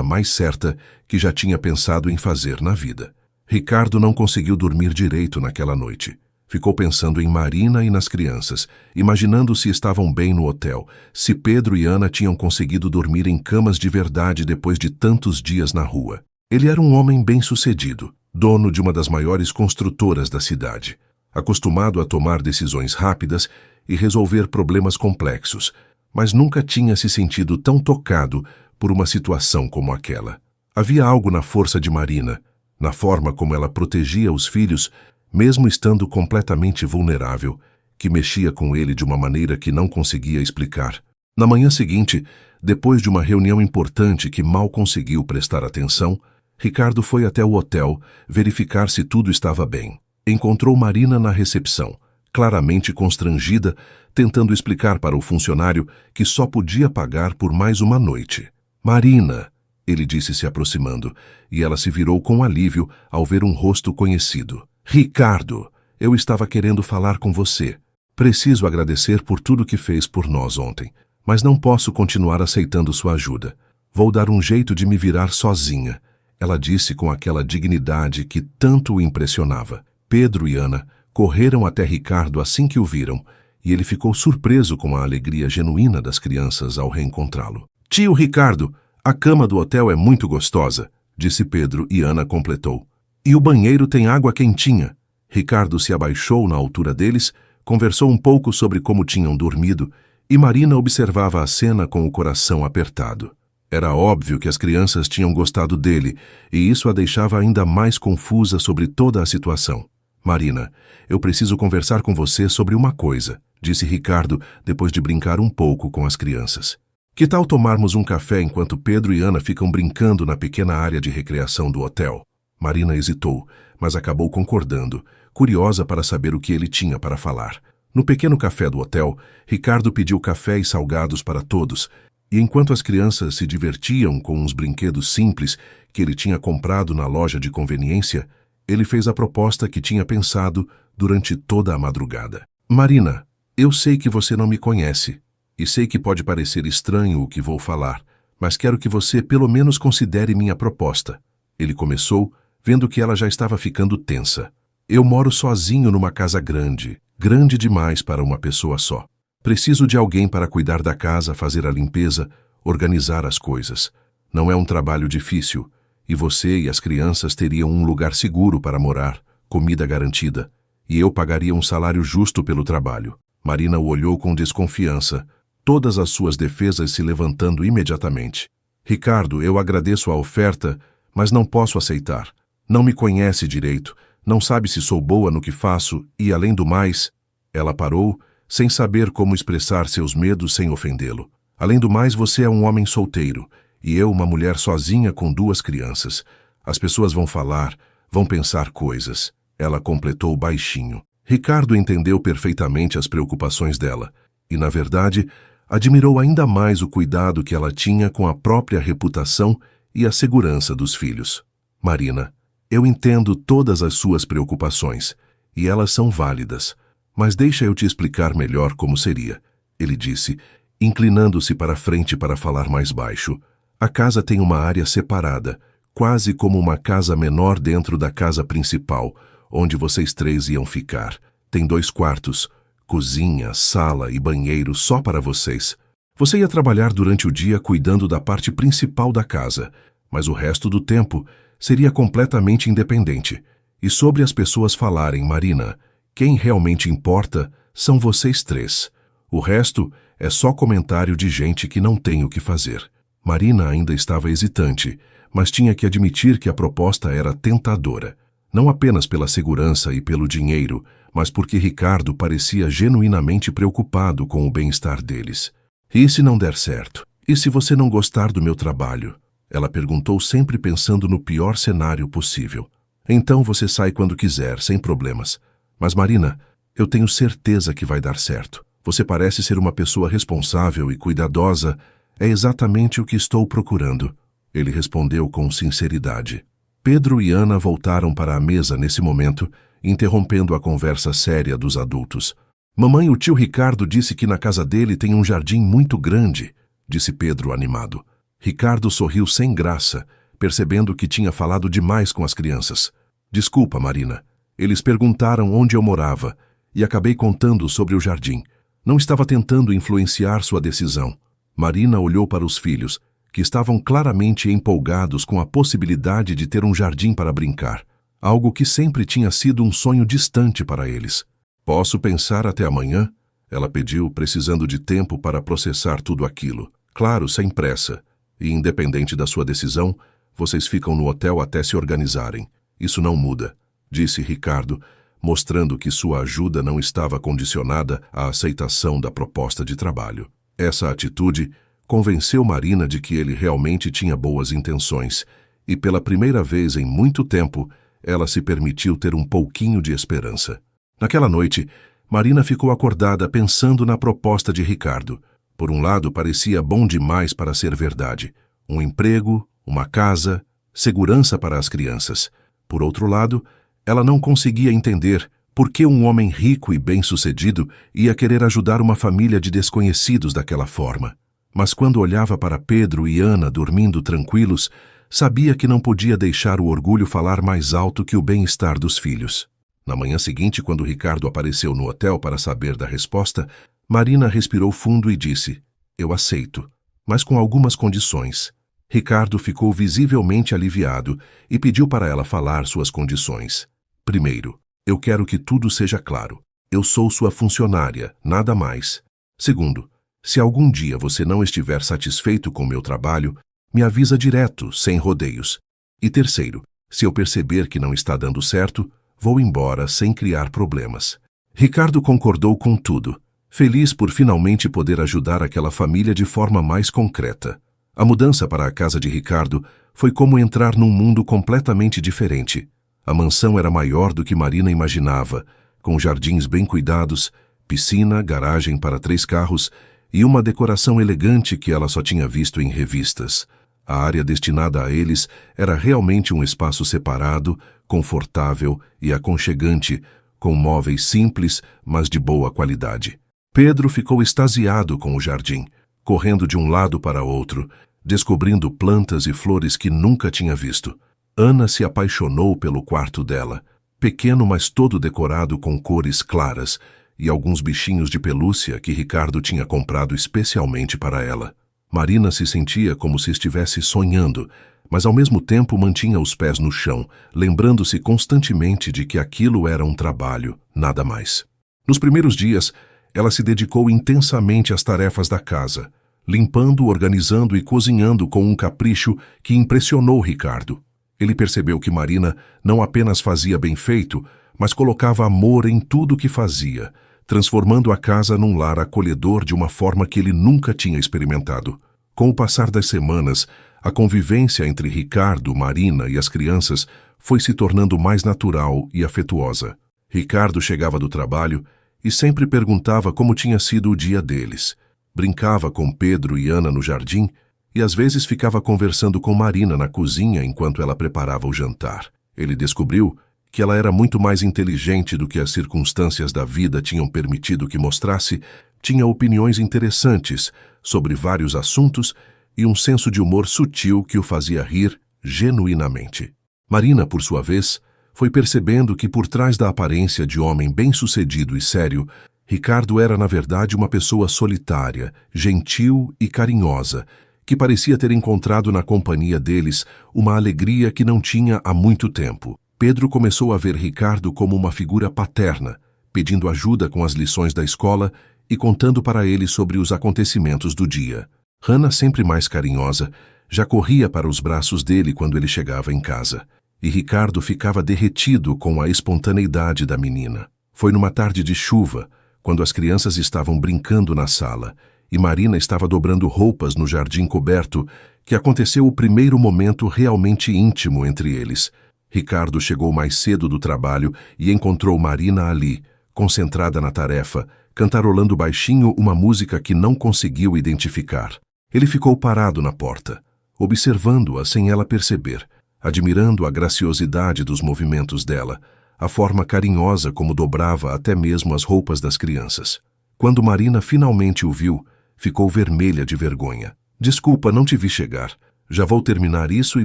mais certa que já tinha pensado em fazer na vida. Ricardo não conseguiu dormir direito naquela noite. Ficou pensando em Marina e nas crianças, imaginando se estavam bem no hotel, se Pedro e Ana tinham conseguido dormir em camas de verdade depois de tantos dias na rua. Ele era um homem bem-sucedido, dono de uma das maiores construtoras da cidade, acostumado a tomar decisões rápidas e resolver problemas complexos, mas nunca tinha se sentido tão tocado por uma situação como aquela. Havia algo na força de Marina, na forma como ela protegia os filhos, mesmo estando completamente vulnerável, que mexia com ele de uma maneira que não conseguia explicar. Na manhã seguinte, depois de uma reunião importante que mal conseguiu prestar atenção, Ricardo foi até o hotel verificar se tudo estava bem. Encontrou Marina na recepção, claramente constrangida, tentando explicar para o funcionário que só podia pagar por mais uma noite. "Marina", ele disse se aproximando, e ela se virou com alívio ao ver um rosto conhecido. "Ricardo, eu estava querendo falar com você. Preciso agradecer por tudo que fez por nós ontem, mas não posso continuar aceitando sua ajuda. Vou dar um jeito de me virar sozinha", ela disse com aquela dignidade que tanto o impressionava. Pedro e Ana correram até Ricardo assim que o viram, e ele ficou surpreso com a alegria genuína das crianças ao reencontrá-lo. "Tio Ricardo, a cama do hotel é muito gostosa", disse Pedro, e Ana completou. "E o banheiro tem água quentinha." Ricardo se abaixou na altura deles, conversou um pouco sobre como tinham dormido, e Marina observava a cena com o coração apertado. Era óbvio que as crianças tinham gostado dele, e isso a deixava ainda mais confusa sobre toda a situação. "Marina, eu preciso conversar com você sobre uma coisa", disse Ricardo, depois de brincar um pouco com as crianças. "Que tal tomarmos um café enquanto Pedro e Ana ficam brincando na pequena área de recreação do hotel?" Marina hesitou, mas acabou concordando, curiosa para saber o que ele tinha para falar. No pequeno café do hotel, Ricardo pediu café e salgados para todos, e enquanto as crianças se divertiam com uns brinquedos simples que ele tinha comprado na loja de conveniência, ele fez a proposta que tinha pensado durante toda a madrugada. "Marina, eu sei que você não me conhece, e sei que pode parecer estranho o que vou falar, mas quero que você pelo menos considere minha proposta." Ele começou, vendo que ela já estava ficando tensa. "Eu moro sozinho numa casa grande, grande demais para uma pessoa só. Preciso de alguém para cuidar da casa, fazer a limpeza, organizar as coisas. Não é um trabalho difícil, e você e as crianças teriam um lugar seguro para morar, comida garantida, e eu pagaria um salário justo pelo trabalho." Marina o olhou com desconfiança, todas as suas defesas se levantando imediatamente. "Ricardo, eu agradeço a oferta, mas não posso aceitar. Não me conhece direito, não sabe se sou boa no que faço e, além do mais..." Ela parou, sem saber como expressar seus medos sem ofendê-lo. "Além do mais, você é um homem solteiro, e eu uma mulher sozinha com 2 crianças. As pessoas vão falar, vão pensar coisas." Ela completou baixinho. Ricardo entendeu perfeitamente as preocupações dela, e, na verdade, admirou ainda mais o cuidado que ela tinha com a própria reputação e a segurança dos filhos. "Marina, eu entendo todas as suas preocupações, e elas são válidas, mas deixa eu te explicar melhor como seria", ele disse, inclinando-se para frente para falar mais baixo. "A casa tem uma área separada, quase como uma casa menor dentro da casa principal, onde vocês 3 iam ficar. Tem 2 quartos, cozinha, sala e banheiro só para vocês. Você ia trabalhar durante o dia cuidando da parte principal da casa, mas o resto do tempo seria completamente independente. E sobre as pessoas falarem, Marina, quem realmente importa são vocês 3. O resto é só comentário de gente que não tem o que fazer." Marina ainda estava hesitante, mas tinha que admitir que a proposta era tentadora. Não apenas pela segurança e pelo dinheiro, mas porque Ricardo parecia genuinamente preocupado com o bem-estar deles. "E se não der certo? E se você não gostar do meu trabalho?" Ela perguntou, sempre pensando no pior cenário possível. "Então você sai quando quiser, sem problemas. Mas Marina, eu tenho certeza que vai dar certo. Você parece ser uma pessoa responsável e cuidadosa. É exatamente o que estou procurando." Ele respondeu com sinceridade. Pedro e Ana voltaram para a mesa nesse momento, interrompendo a conversa séria dos adultos. "Mamãe, o tio Ricardo disse que na casa dele tem um jardim muito grande", disse Pedro animado. Ricardo sorriu sem graça, percebendo que tinha falado demais com as crianças. "Desculpa, Marina. Eles perguntaram onde eu morava e acabei contando sobre o jardim. Não estava tentando influenciar sua decisão. Marina olhou para os filhos, que estavam claramente empolgados com a possibilidade de ter um jardim para brincar, algo que sempre tinha sido um sonho distante para eles. Posso pensar até amanhã? Ela pediu, precisando de tempo para processar tudo aquilo. Claro, sem pressa. E independente da sua decisão, vocês ficam no hotel até se organizarem. Isso não muda, disse Ricardo, mostrando que sua ajuda não estava condicionada à aceitação da proposta de trabalho. Essa atitude convenceu Marina de que ele realmente tinha boas intenções, e pela primeira vez em muito tempo, ela se permitiu ter um pouquinho de esperança. Naquela noite, Marina ficou acordada pensando na proposta de Ricardo. Por um lado, parecia bom demais para ser verdade. Um emprego, uma casa, segurança para as crianças. Por outro lado, ela não conseguia entender por que um homem rico e bem-sucedido ia querer ajudar uma família de desconhecidos daquela forma. Mas quando olhava para Pedro e Ana dormindo tranquilos, sabia que não podia deixar o orgulho falar mais alto que o bem-estar dos filhos. Na manhã seguinte, quando Ricardo apareceu no hotel para saber da resposta, Marina respirou fundo e disse: "Eu aceito, mas com algumas condições." Ricardo ficou visivelmente aliviado e pediu para ela falar suas condições. Primeiro, eu quero que tudo seja claro. Eu sou sua funcionária, nada mais. Segundo, se algum dia você não estiver satisfeito com meu trabalho, me avisa direto, sem rodeios. E terceiro, se eu perceber que não está dando certo, vou embora sem criar problemas. Ricardo concordou com tudo, feliz por finalmente poder ajudar aquela família de forma mais concreta. A mudança para a casa de Ricardo foi como entrar num mundo completamente diferente. A mansão era maior do que Marina imaginava, com jardins bem cuidados, piscina, garagem para 3 carros e uma decoração elegante que ela só tinha visto em revistas. A área destinada a eles era realmente um espaço separado, confortável e aconchegante, com móveis simples, mas de boa qualidade. Pedro ficou extasiado com o jardim, correndo de um lado para outro, descobrindo plantas e flores que nunca tinha visto. Ana se apaixonou pelo quarto dela, pequeno mas todo decorado com cores claras e alguns bichinhos de pelúcia que Ricardo tinha comprado especialmente para ela. Marina se sentia como se estivesse sonhando, mas ao mesmo tempo mantinha os pés no chão, lembrando-se constantemente de que aquilo era um trabalho, nada mais. Nos primeiros dias, ela se dedicou intensamente às tarefas da casa, limpando, organizando e cozinhando com um capricho que impressionou Ricardo. Ele percebeu que Marina não apenas fazia bem feito, mas colocava amor em tudo que fazia, transformando a casa num lar acolhedor de uma forma que ele nunca tinha experimentado. Com o passar das semanas, a convivência entre Ricardo, Marina e as crianças foi se tornando mais natural e afetuosa. Ricardo chegava do trabalho e sempre perguntava como tinha sido o dia deles. Brincava com Pedro e Ana no jardim e às vezes ficava conversando com Marina na cozinha enquanto ela preparava o jantar. Ele descobriu que ela era muito mais inteligente do que as circunstâncias da vida tinham permitido que mostrasse, tinha opiniões interessantes sobre vários assuntos e um senso de humor sutil que o fazia rir genuinamente. Marina, por sua vez, foi percebendo que por trás da aparência de homem bem-sucedido e sério, Ricardo era na verdade uma pessoa solitária, gentil e carinhosa, que parecia ter encontrado na companhia deles uma alegria que não tinha há muito tempo. Pedro começou a ver Ricardo como uma figura paterna, pedindo ajuda com as lições da escola e contando para ele sobre os acontecimentos do dia. Hannah, sempre mais carinhosa, já corria para os braços dele quando ele chegava em casa, e Ricardo ficava derretido com a espontaneidade da menina. Foi numa tarde de chuva, quando as crianças estavam brincando na sala e Marina estava dobrando roupas no jardim coberto, que aconteceu o primeiro momento realmente íntimo entre eles. Ricardo chegou mais cedo do trabalho e encontrou Marina ali, concentrada na tarefa, cantarolando baixinho uma música que não conseguiu identificar. Ele ficou parado na porta, observando-a sem ela perceber, admirando a graciosidade dos movimentos dela, a forma carinhosa como dobrava até mesmo as roupas das crianças. Quando Marina finalmente o viu, ficou vermelha de vergonha. "Desculpa, não te vi chegar. Já vou terminar isso e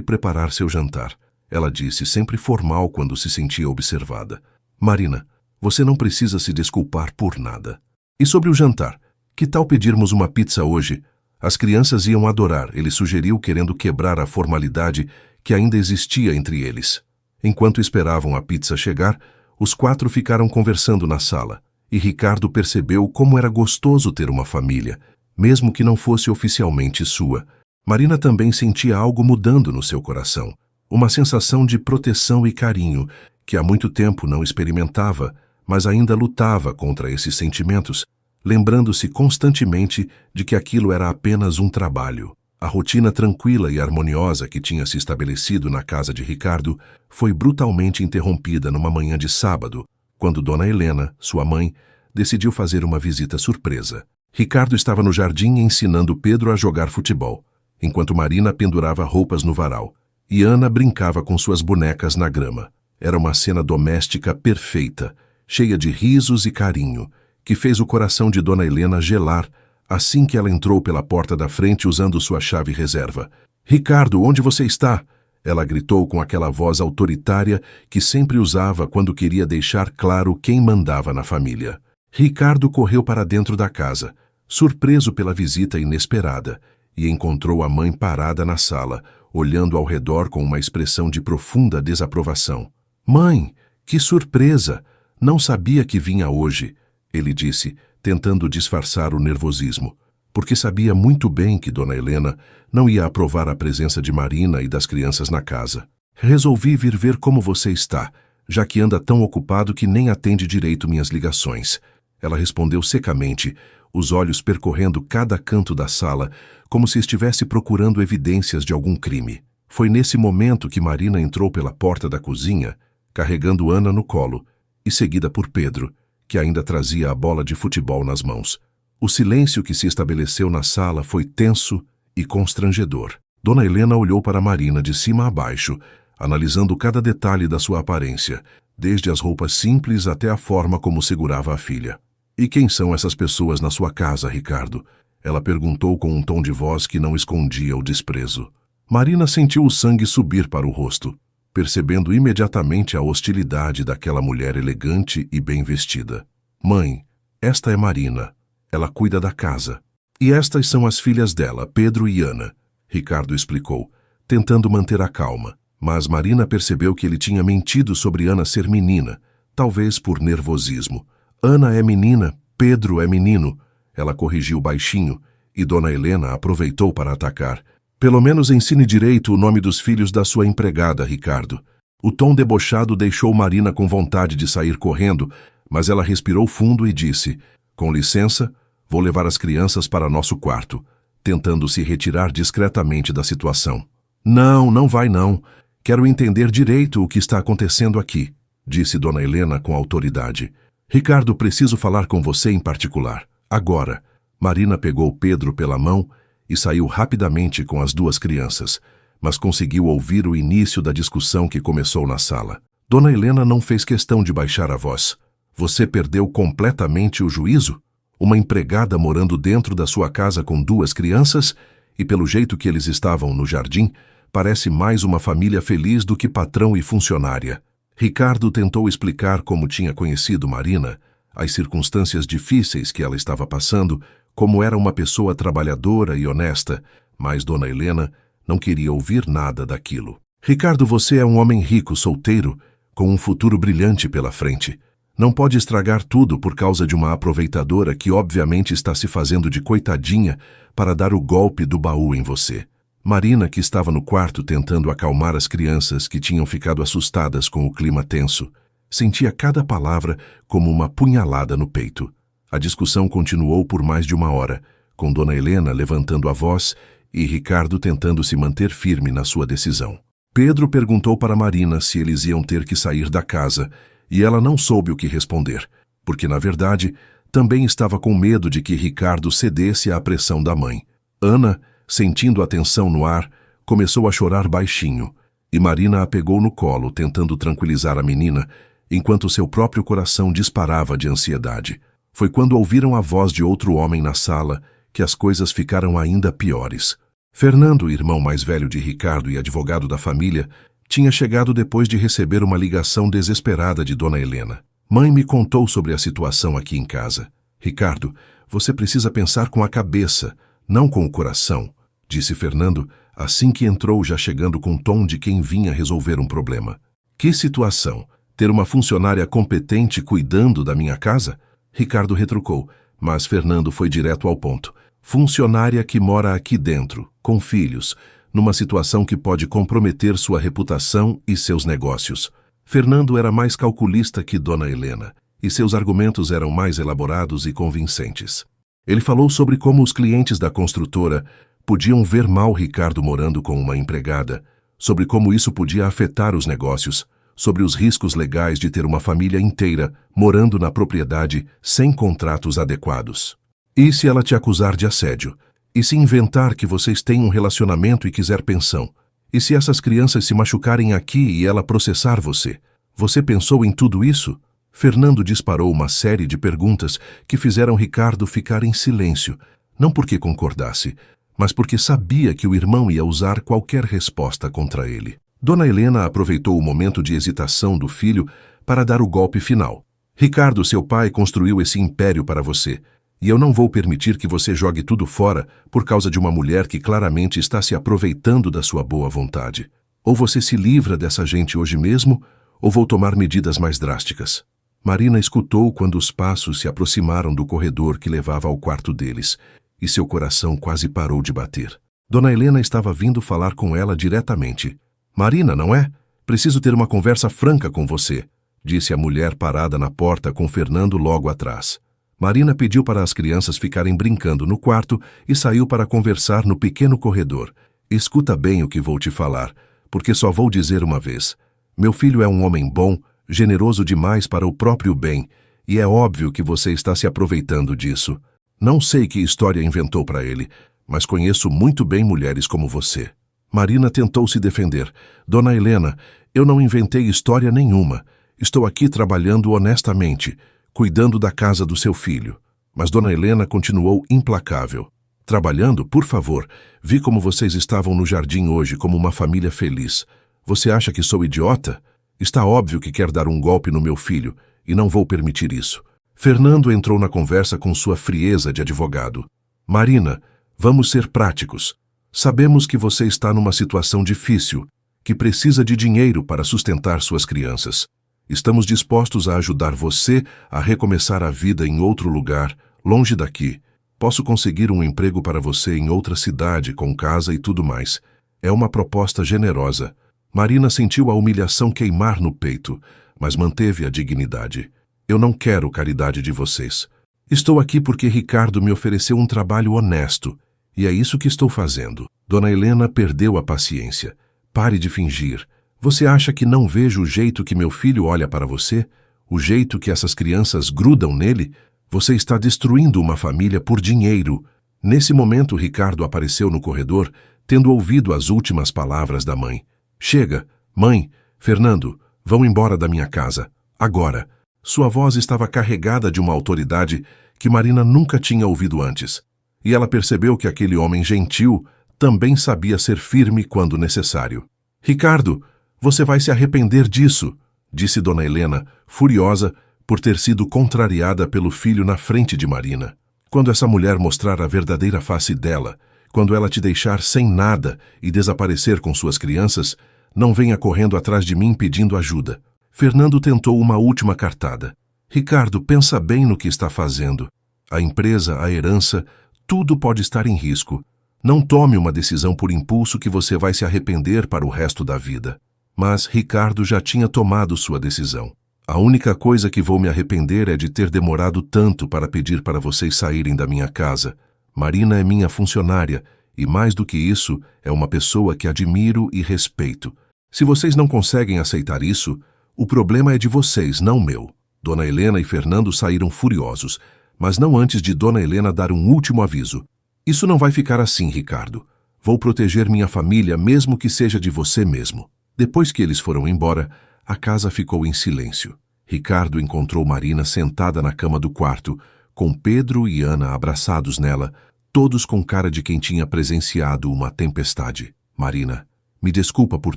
preparar seu jantar", ela disse, sempre formal quando se sentia observada. Marina, você não precisa se desculpar por nada. E sobre o jantar? Que tal pedirmos uma pizza hoje? As crianças iam adorar, ele sugeriu, querendo quebrar a formalidade que ainda existia entre eles. Enquanto esperavam a pizza chegar, os 4 ficaram conversando na sala, e Ricardo percebeu como era gostoso ter uma família, mesmo que não fosse oficialmente sua. Marina também sentia algo mudando no seu coração, uma sensação de proteção e carinho, que há muito tempo não experimentava, mas ainda lutava contra esses sentimentos, lembrando-se constantemente de que aquilo era apenas um trabalho. A rotina tranquila e harmoniosa que tinha se estabelecido na casa de Ricardo foi brutalmente interrompida numa manhã de sábado, quando Dona Helena, sua mãe, decidiu fazer uma visita surpresa. Ricardo estava no jardim ensinando Pedro a jogar futebol, enquanto Marina pendurava roupas no varal, e Ana brincava com suas bonecas na grama. Era uma cena doméstica perfeita, cheia de risos e carinho, que fez o coração de Dona Helena gelar assim que ela entrou pela porta da frente usando sua chave reserva. "Ricardo, onde você está?" Ela gritou com aquela voz autoritária que sempre usava quando queria deixar claro quem mandava na família. Ricardo correu para dentro da casa, surpreso pela visita inesperada, e encontrou a mãe parada na sala, olhando ao redor com uma expressão de profunda desaprovação. "Mãe, que surpresa! Não sabia que vinha hoje", ele disse, tentando disfarçar o nervosismo, porque sabia muito bem que Dona Helena não ia aprovar a presença de Marina e das crianças na casa. "Resolvi vir ver como você está, já que anda tão ocupado que nem atende direito minhas ligações", ela respondeu secamente, os olhos percorrendo cada canto da sala, como se estivesse procurando evidências de algum crime. Foi nesse momento que Marina entrou pela porta da cozinha, carregando Ana no colo, e seguida por Pedro, que ainda trazia a bola de futebol nas mãos. O silêncio que se estabeleceu na sala foi tenso e constrangedor. Dona Helena olhou para Marina de cima a baixo, analisando cada detalhe da sua aparência, desde as roupas simples até a forma como segurava a filha. "E quem são essas pessoas na sua casa, Ricardo?" ela perguntou com um tom de voz que não escondia o desprezo. Marina sentiu o sangue subir para o rosto, percebendo imediatamente a hostilidade daquela mulher elegante e bem vestida. "Mãe, esta é Marina. Ela cuida da casa. E estas são as filhas dela, Pedro e Ana", Ricardo explicou, tentando manter a calma. Mas Marina percebeu que ele tinha mentido sobre Ana ser menina, talvez por nervosismo. "Ana é menina, Pedro é menino", ela corrigiu baixinho, e Dona Helena aproveitou para atacar. "Pelo menos ensine direito o nome dos filhos da sua empregada, Ricardo." O tom debochado deixou Marina com vontade de sair correndo, mas ela respirou fundo e disse: "Com licença, vou levar as crianças para nosso quarto", tentando se retirar discretamente da situação. "Não, não vai não. Quero entender direito o que está acontecendo aqui", disse Dona Helena com autoridade. "Ricardo, preciso falar com você em particular. Agora." Marina pegou Pedro pela mão e saiu rapidamente com as 2 crianças, mas conseguiu ouvir o início da discussão que começou na sala. Dona Helena não fez questão de baixar a voz. "Você perdeu completamente o juízo? Uma empregada morando dentro da sua casa com 2 crianças, e pelo jeito que eles estavam no jardim, parece mais uma família feliz do que patrão e funcionária." Ricardo tentou explicar como tinha conhecido Marina, as circunstâncias difíceis que ela estava passando, como era uma pessoa trabalhadora e honesta, mas Dona Helena não queria ouvir nada daquilo. "Ricardo, você é um homem rico, solteiro, com um futuro brilhante pela frente. Não pode estragar tudo por causa de uma aproveitadora que obviamente está se fazendo de coitadinha para dar o golpe do baú em você." Marina, que estava no quarto tentando acalmar as crianças que tinham ficado assustadas com o clima tenso, sentia cada palavra como uma punhalada no peito. A discussão continuou por mais de 1 hora, com Dona Helena levantando a voz e Ricardo tentando se manter firme na sua decisão. Pedro perguntou para Marina se eles iam ter que sair da casa, e ela não soube o que responder, porque, na verdade, também estava com medo de que Ricardo cedesse à pressão da mãe. Ana, sentindo a tensão no ar, começou a chorar baixinho, e Marina a pegou no colo, tentando tranquilizar a menina, enquanto seu próprio coração disparava de ansiedade. Foi quando ouviram a voz de outro homem na sala que as coisas ficaram ainda piores. Fernando, irmão mais velho de Ricardo e advogado da família, Tinha chegado depois de receber uma ligação desesperada de Dona Helena. Mãe me contou sobre a situação aqui em casa. Ricardo, você precisa pensar com a cabeça, não com o coração, disse Fernando, assim que entrou, já chegando com o tom de quem vinha resolver um problema. Que situação? Ter uma funcionária competente cuidando da minha casa? Ricardo retrucou, mas Fernando foi direto ao ponto. Funcionária que mora aqui dentro, com filhos, numa situação que pode comprometer sua reputação e seus negócios. Fernando era mais calculista que Dona Helena, e seus argumentos eram mais elaborados e convincentes. Ele falou sobre como os clientes da construtora podiam ver mal Ricardo morando com uma empregada, sobre como isso podia afetar os negócios, sobre os riscos legais de ter uma família inteira morando na propriedade sem contratos adequados. E se ela te acusar de assédio? E se inventar que vocês têm um relacionamento e quiser pensão? E se essas crianças se machucarem aqui e ela processar você? Você pensou em tudo isso? Fernando disparou uma série de perguntas que fizeram Ricardo ficar em silêncio, não porque concordasse, mas porque sabia que o irmão ia usar qualquer resposta contra ele. Dona Helena aproveitou o momento de hesitação do filho para dar o golpe final. Ricardo, seu pai construiu esse império para você, e eu não vou permitir que você jogue tudo fora por causa de uma mulher que claramente está se aproveitando da sua boa vontade. Ou você se livra dessa gente hoje mesmo, ou vou tomar medidas mais drásticas. Marina escutou quando os passos se aproximaram do corredor que levava ao quarto deles, e seu coração quase parou de bater. Dona Helena estava vindo falar com ela diretamente. Marina, não é? Preciso ter uma conversa franca com você, disse a mulher parada na porta com Fernando logo atrás. Marina pediu para as crianças ficarem brincando no quarto e saiu para conversar no pequeno corredor. Escuta bem o que vou te falar, porque só vou dizer uma vez. Meu filho é um homem bom, generoso demais para o próprio bem, e é óbvio que você está se aproveitando disso. Não sei que história inventou para ele, mas conheço muito bem mulheres como você. Marina tentou se defender. Dona Helena, eu não inventei história nenhuma. Estou aqui trabalhando honestamente, cuidando da casa do seu filho. Mas Dona Helena continuou implacável. Trabalhando, por favor, vi como vocês estavam no jardim hoje como uma família feliz. Você acha que sou idiota? Está óbvio que quer dar um golpe no meu filho, e não vou permitir isso. Fernando entrou na conversa com sua frieza de advogado. Marina, vamos ser práticos. Sabemos que você está numa situação difícil, que precisa de dinheiro para sustentar suas crianças. Estamos dispostos a ajudar você a recomeçar a vida em outro lugar, longe daqui. Posso conseguir um emprego para você em outra cidade, com casa e tudo mais. É uma proposta generosa. Marina sentiu a humilhação queimar no peito, mas manteve a dignidade. Eu não quero caridade de vocês. Estou aqui porque Ricardo me ofereceu um trabalho honesto, e é isso que estou fazendo. Dona Helena perdeu a paciência. Pare de fingir. Você acha que não vejo o jeito que meu filho olha para você? O jeito que essas crianças grudam nele? Você está destruindo uma família por dinheiro. Nesse momento, Ricardo apareceu no corredor, tendo ouvido as últimas palavras da mãe. Chega, mãe, Fernando, vão embora da minha casa. Agora. Sua voz estava carregada de uma autoridade que Marina nunca tinha ouvido antes. E ela percebeu que aquele homem gentil também sabia ser firme quando necessário. Ricardo, você vai se arrepender disso, disse Dona Helena, furiosa por ter sido contrariada pelo filho na frente de Marina. Quando essa mulher mostrar a verdadeira face dela, quando ela te deixar sem nada e desaparecer com suas crianças, não venha correndo atrás de mim pedindo ajuda. Fernando tentou uma última cartada. Ricardo, pensa bem no que está fazendo. A empresa, a herança, tudo pode estar em risco. Não tome uma decisão por impulso que você vai se arrepender para o resto da vida. Mas Ricardo já tinha tomado sua decisão. A única coisa que vou me arrepender é de ter demorado tanto para pedir para vocês saírem da minha casa. Marina é minha funcionária e, mais do que isso, é uma pessoa que admiro e respeito. Se vocês não conseguem aceitar isso, o problema é de vocês, não meu. Dona Helena e Fernando saíram furiosos, mas não antes de Dona Helena dar um último aviso. Isso não vai ficar assim, Ricardo. Vou proteger minha família, mesmo que seja de você mesmo. Depois que eles foram embora, a casa ficou em silêncio. Ricardo encontrou Marina sentada na cama do quarto, com Pedro e Ana abraçados nela, todos com cara de quem tinha presenciado uma tempestade. Marina, me desculpa por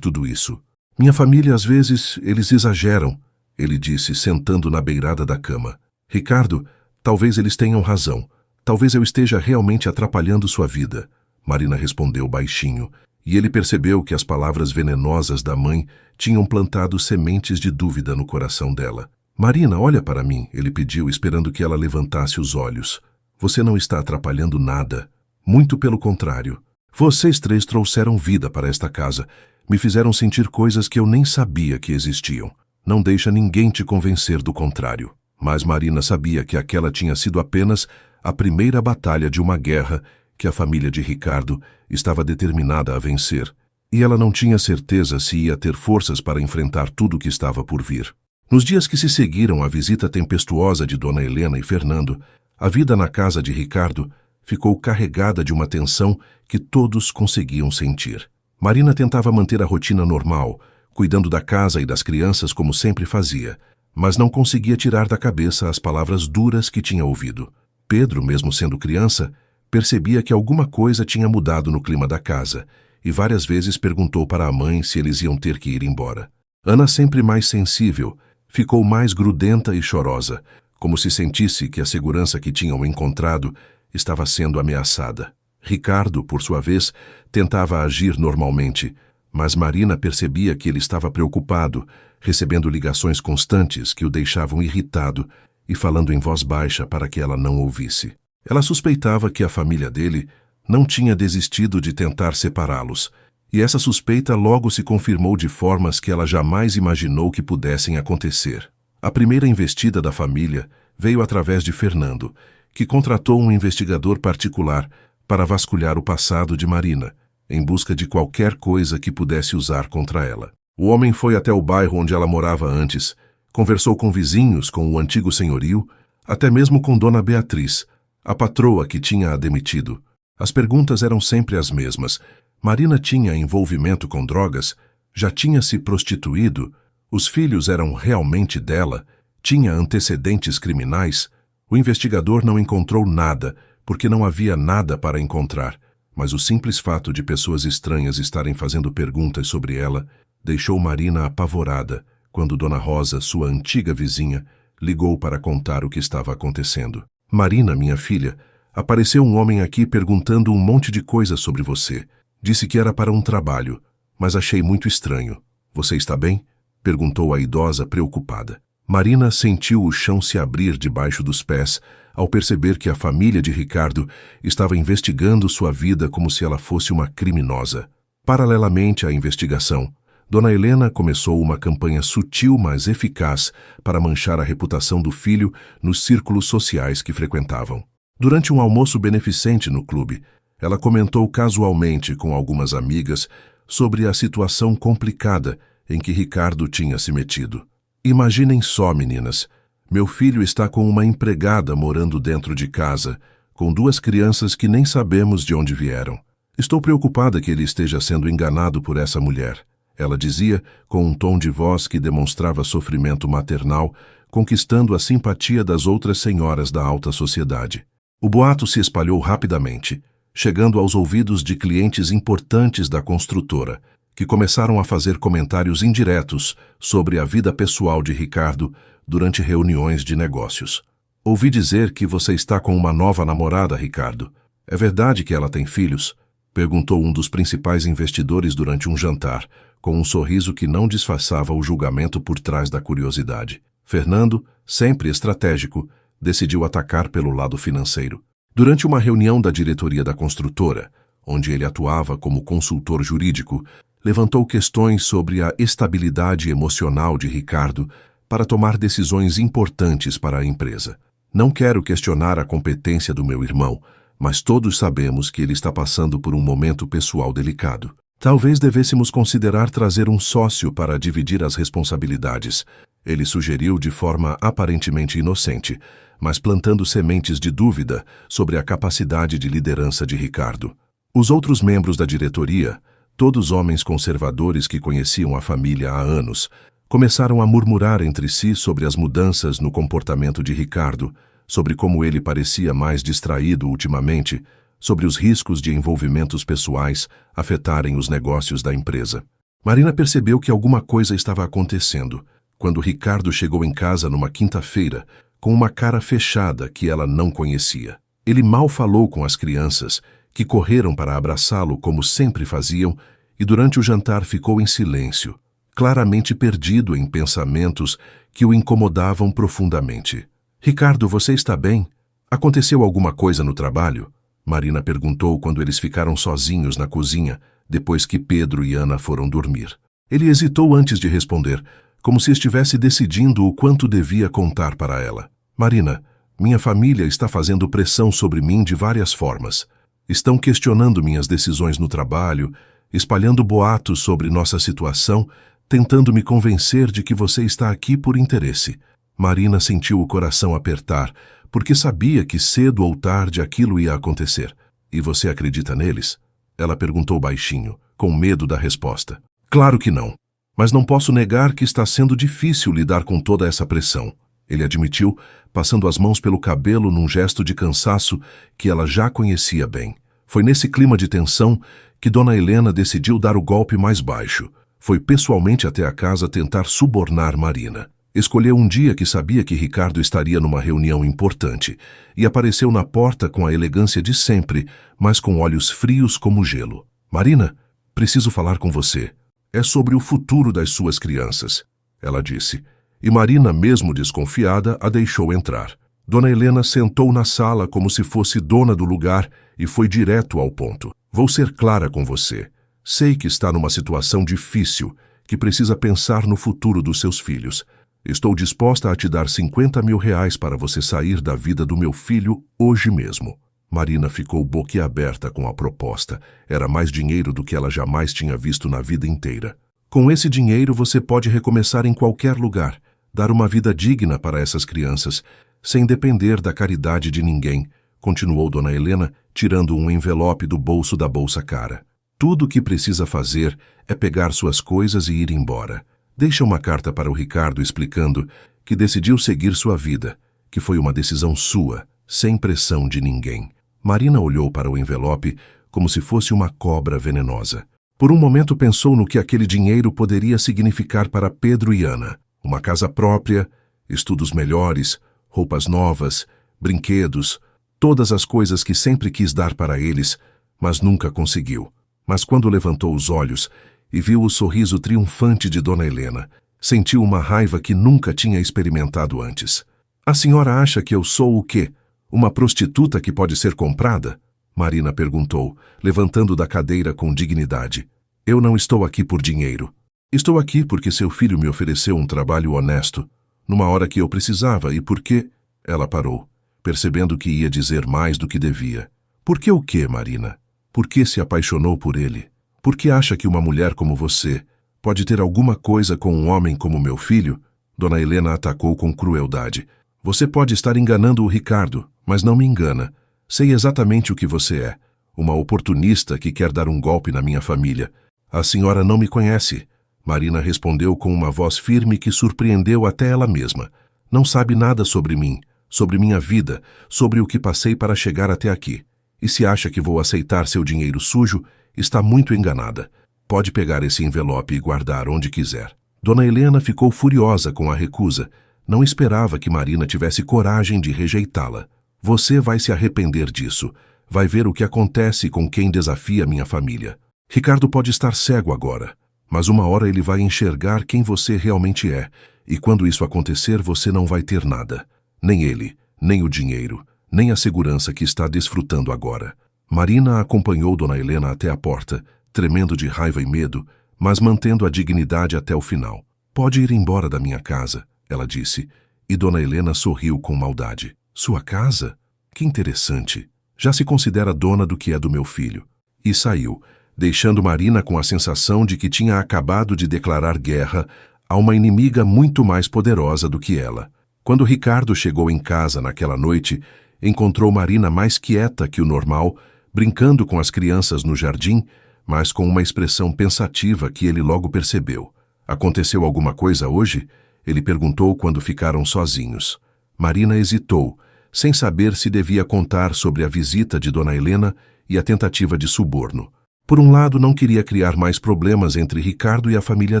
tudo isso. Minha família, às vezes, eles exageram, ele disse, sentando na beirada da cama. Ricardo, talvez eles tenham razão. Talvez eu esteja realmente atrapalhando sua vida. Marina respondeu baixinho, e ele percebeu que as palavras venenosas da mãe tinham plantado sementes de dúvida no coração dela. Marina, olha para mim, ele pediu, esperando que ela levantasse os olhos. Você não está atrapalhando nada. Muito pelo contrário. Vocês três trouxeram vida para esta casa. Me fizeram sentir coisas que eu nem sabia que existiam. Não deixa ninguém te convencer do contrário. Mas Marina sabia que aquela tinha sido apenas a primeira batalha de uma guerra que a família de Ricardo estava determinada a vencer. E ela não tinha certeza se ia ter forças para enfrentar tudo o que estava por vir. Nos dias que se seguiram à visita tempestuosa de Dona Helena e Fernando, a vida na casa de Ricardo ficou carregada de uma tensão que todos conseguiam sentir. Marina tentava manter a rotina normal, cuidando da casa e das crianças como sempre fazia, mas não conseguia tirar da cabeça as palavras duras que tinha ouvido. Pedro, mesmo sendo criança, percebia que alguma coisa tinha mudado no clima da casa e várias vezes perguntou para a mãe se eles iam ter que ir embora. Ana, sempre mais sensível, ficou mais grudenta e chorosa, como se sentisse que a segurança que tinham encontrado estava sendo ameaçada. Ricardo, por sua vez, tentava agir normalmente, mas Marina percebia que ele estava preocupado, recebendo ligações constantes que o deixavam irritado e falando em voz baixa para que ela não ouvisse. Ela suspeitava que a família dele não tinha desistido de tentar separá-los, e essa suspeita logo se confirmou de formas que ela jamais imaginou que pudessem acontecer. A primeira investida da família veio através de Fernando, que contratou um investigador particular para vasculhar o passado de Marina, em busca de qualquer coisa que pudesse usar contra ela. O homem foi até o bairro onde ela morava antes, conversou com vizinhos, com o antigo senhorio, até mesmo com Dona Beatriz, a patroa que tinha a demitido. As perguntas eram sempre as mesmas. Marina tinha envolvimento com drogas? Já tinha se prostituído? Os filhos eram realmente dela? Tinha antecedentes criminais? O investigador não encontrou nada, porque não havia nada para encontrar, mas o simples fato de pessoas estranhas estarem fazendo perguntas sobre ela deixou Marina apavorada quando Dona Rosa, sua antiga vizinha, ligou para contar o que estava acontecendo. Marina, minha filha, apareceu um homem aqui perguntando um monte de coisas sobre você. Disse que era para um trabalho, mas achei muito estranho. Você está bem? Perguntou a idosa preocupada. Marina sentiu o chão se abrir debaixo dos pés ao perceber que a família de Ricardo estava investigando sua vida como se ela fosse uma criminosa. Paralelamente à investigação, Dona Helena começou uma campanha sutil, mas eficaz, para manchar a reputação do filho nos círculos sociais que frequentavam. Durante um almoço beneficente no clube, ela comentou casualmente com algumas amigas sobre a situação complicada em que Ricardo tinha se metido. Imaginem só, meninas, meu filho está com uma empregada morando dentro de casa, com 2 crianças que nem sabemos de onde vieram. Estou preocupada que ele esteja sendo enganado por essa mulher. Ela dizia, com um tom de voz que demonstrava sofrimento maternal, conquistando a simpatia das outras senhoras da alta sociedade. O boato se espalhou rapidamente, chegando aos ouvidos de clientes importantes da construtora, que começaram a fazer comentários indiretos sobre a vida pessoal de Ricardo durante reuniões de negócios. Ouvi dizer que você está com uma nova namorada, Ricardo. É verdade que ela tem filhos? Perguntou um dos principais investidores durante um jantar, com um sorriso que não disfarçava o julgamento por trás da curiosidade. Fernando, sempre estratégico, decidiu atacar pelo lado financeiro. Durante uma reunião da diretoria da construtora, onde ele atuava como consultor jurídico, levantou questões sobre a estabilidade emocional de Ricardo para tomar decisões importantes para a empresa. Não quero questionar a competência do meu irmão, mas todos sabemos que ele está passando por um momento pessoal delicado. Talvez devêssemos considerar trazer um sócio para dividir as responsabilidades, ele sugeriu de forma aparentemente inocente, mas plantando sementes de dúvida sobre a capacidade de liderança de Ricardo. Os outros membros da diretoria, todos homens conservadores que conheciam a família há anos, começaram a murmurar entre si sobre as mudanças no comportamento de Ricardo, sobre como ele parecia mais distraído ultimamente, sobre os riscos de envolvimentos pessoais afetarem os negócios da empresa. Marina percebeu que alguma coisa estava acontecendo quando Ricardo chegou em casa numa quinta-feira com uma cara fechada que ela não conhecia. Ele mal falou com as crianças, que correram para abraçá-lo como sempre faziam, e durante o jantar ficou em silêncio, claramente perdido em pensamentos que o incomodavam profundamente. Ricardo, você está bem? Aconteceu alguma coisa no trabalho? Marina perguntou quando eles ficaram sozinhos na cozinha, depois que Pedro e Ana foram dormir. Ele hesitou antes de responder, como se estivesse decidindo o quanto devia contar para ela. Marina, minha família está fazendo pressão sobre mim de várias formas. Estão questionando minhas decisões no trabalho, espalhando boatos sobre nossa situação, tentando me convencer de que você está aqui por interesse. Marina sentiu o coração apertar, porque sabia que cedo ou tarde aquilo ia acontecer. E você acredita neles? Ela perguntou baixinho, com medo da resposta. Claro que não. Mas não posso negar que está sendo difícil lidar com toda essa pressão. Ele admitiu, passando as mãos pelo cabelo num gesto de cansaço que ela já conhecia bem. Foi nesse clima de tensão que Dona Helena decidiu dar o golpe mais baixo. Foi pessoalmente até a casa tentar subornar Marina. Escolheu um dia que sabia que Ricardo estaria numa reunião importante e apareceu na porta com a elegância de sempre, mas com olhos frios como gelo. Marina, preciso falar com você. É sobre o futuro das suas crianças, ela disse. E Marina, mesmo desconfiada, a deixou entrar. Dona Helena sentou na sala como se fosse dona do lugar e foi direto ao ponto. Vou ser clara com você. Sei que está numa situação difícil, que precisa pensar no futuro dos seus filhos. Estou disposta a te dar R$50 mil para você sair da vida do meu filho hoje mesmo. Marina ficou boquiaberta com a proposta. Era mais dinheiro do que ela jamais tinha visto na vida inteira. Com esse dinheiro você pode recomeçar em qualquer lugar, dar uma vida digna para essas crianças, sem depender da caridade de ninguém, continuou Dona Helena, tirando um envelope do bolso da bolsa cara. Tudo o que precisa fazer é pegar suas coisas e ir embora. Deixa uma carta para o Ricardo explicando que decidiu seguir sua vida, que foi uma decisão sua, sem pressão de ninguém. Marina olhou para o envelope como se fosse uma cobra venenosa. Por um momento pensou no que aquele dinheiro poderia significar para Pedro e Ana. Uma casa própria, estudos melhores, roupas novas, brinquedos, todas as coisas que sempre quis dar para eles, mas nunca conseguiu. Mas quando levantou os olhos e viu o sorriso triunfante de Dona Helena, sentiu uma raiva que nunca tinha experimentado antes. A senhora acha que eu sou o quê? Uma prostituta que pode ser comprada? Marina perguntou, levantando da cadeira com dignidade. Eu não estou aqui por dinheiro. Estou aqui porque seu filho me ofereceu um trabalho honesto, numa hora que eu precisava e porque... Ela parou, percebendo que ia dizer mais do que devia. Por que o quê, Marina? Por que se apaixonou por ele? Por que acha que uma mulher como você pode ter alguma coisa com um homem como meu filho? Dona Helena atacou com crueldade. Você pode estar enganando o Ricardo, mas não me engana. Sei exatamente o que você é. Uma oportunista que quer dar um golpe na minha família. A senhora não me conhece. Marina respondeu com uma voz firme que surpreendeu até ela mesma. Não sabe nada sobre mim, sobre minha vida, sobre o que passei para chegar até aqui. E se acha que vou aceitar seu dinheiro sujo, está muito enganada. Pode pegar esse envelope e guardar onde quiser. Dona Helena ficou furiosa com a recusa. Não esperava que Marina tivesse coragem de rejeitá-la. Você vai se arrepender disso. Vai ver o que acontece com quem desafia minha família. Ricardo pode estar cego agora, mas uma hora ele vai enxergar quem você realmente é, e quando isso acontecer você não vai ter nada. Nem ele, nem o dinheiro, nem a segurança que está desfrutando agora. Marina acompanhou Dona Helena até a porta, tremendo de raiva e medo, mas mantendo a dignidade até o final. Pode ir embora da minha casa, ela disse, e Dona Helena sorriu com maldade. Sua casa? Que interessante. Já se considera dona do que é do meu filho. E saiu, deixando Marina com a sensação de que tinha acabado de declarar guerra a uma inimiga muito mais poderosa do que ela. Quando Ricardo chegou em casa naquela noite, encontrou Marina mais quieta que o normal, brincando com as crianças no jardim, mas com uma expressão pensativa que ele logo percebeu. Aconteceu alguma coisa hoje? Ele perguntou quando ficaram sozinhos. Marina hesitou, sem saber se devia contar sobre a visita de Dona Helena e a tentativa de suborno. Por um lado, não queria criar mais problemas entre Ricardo e a família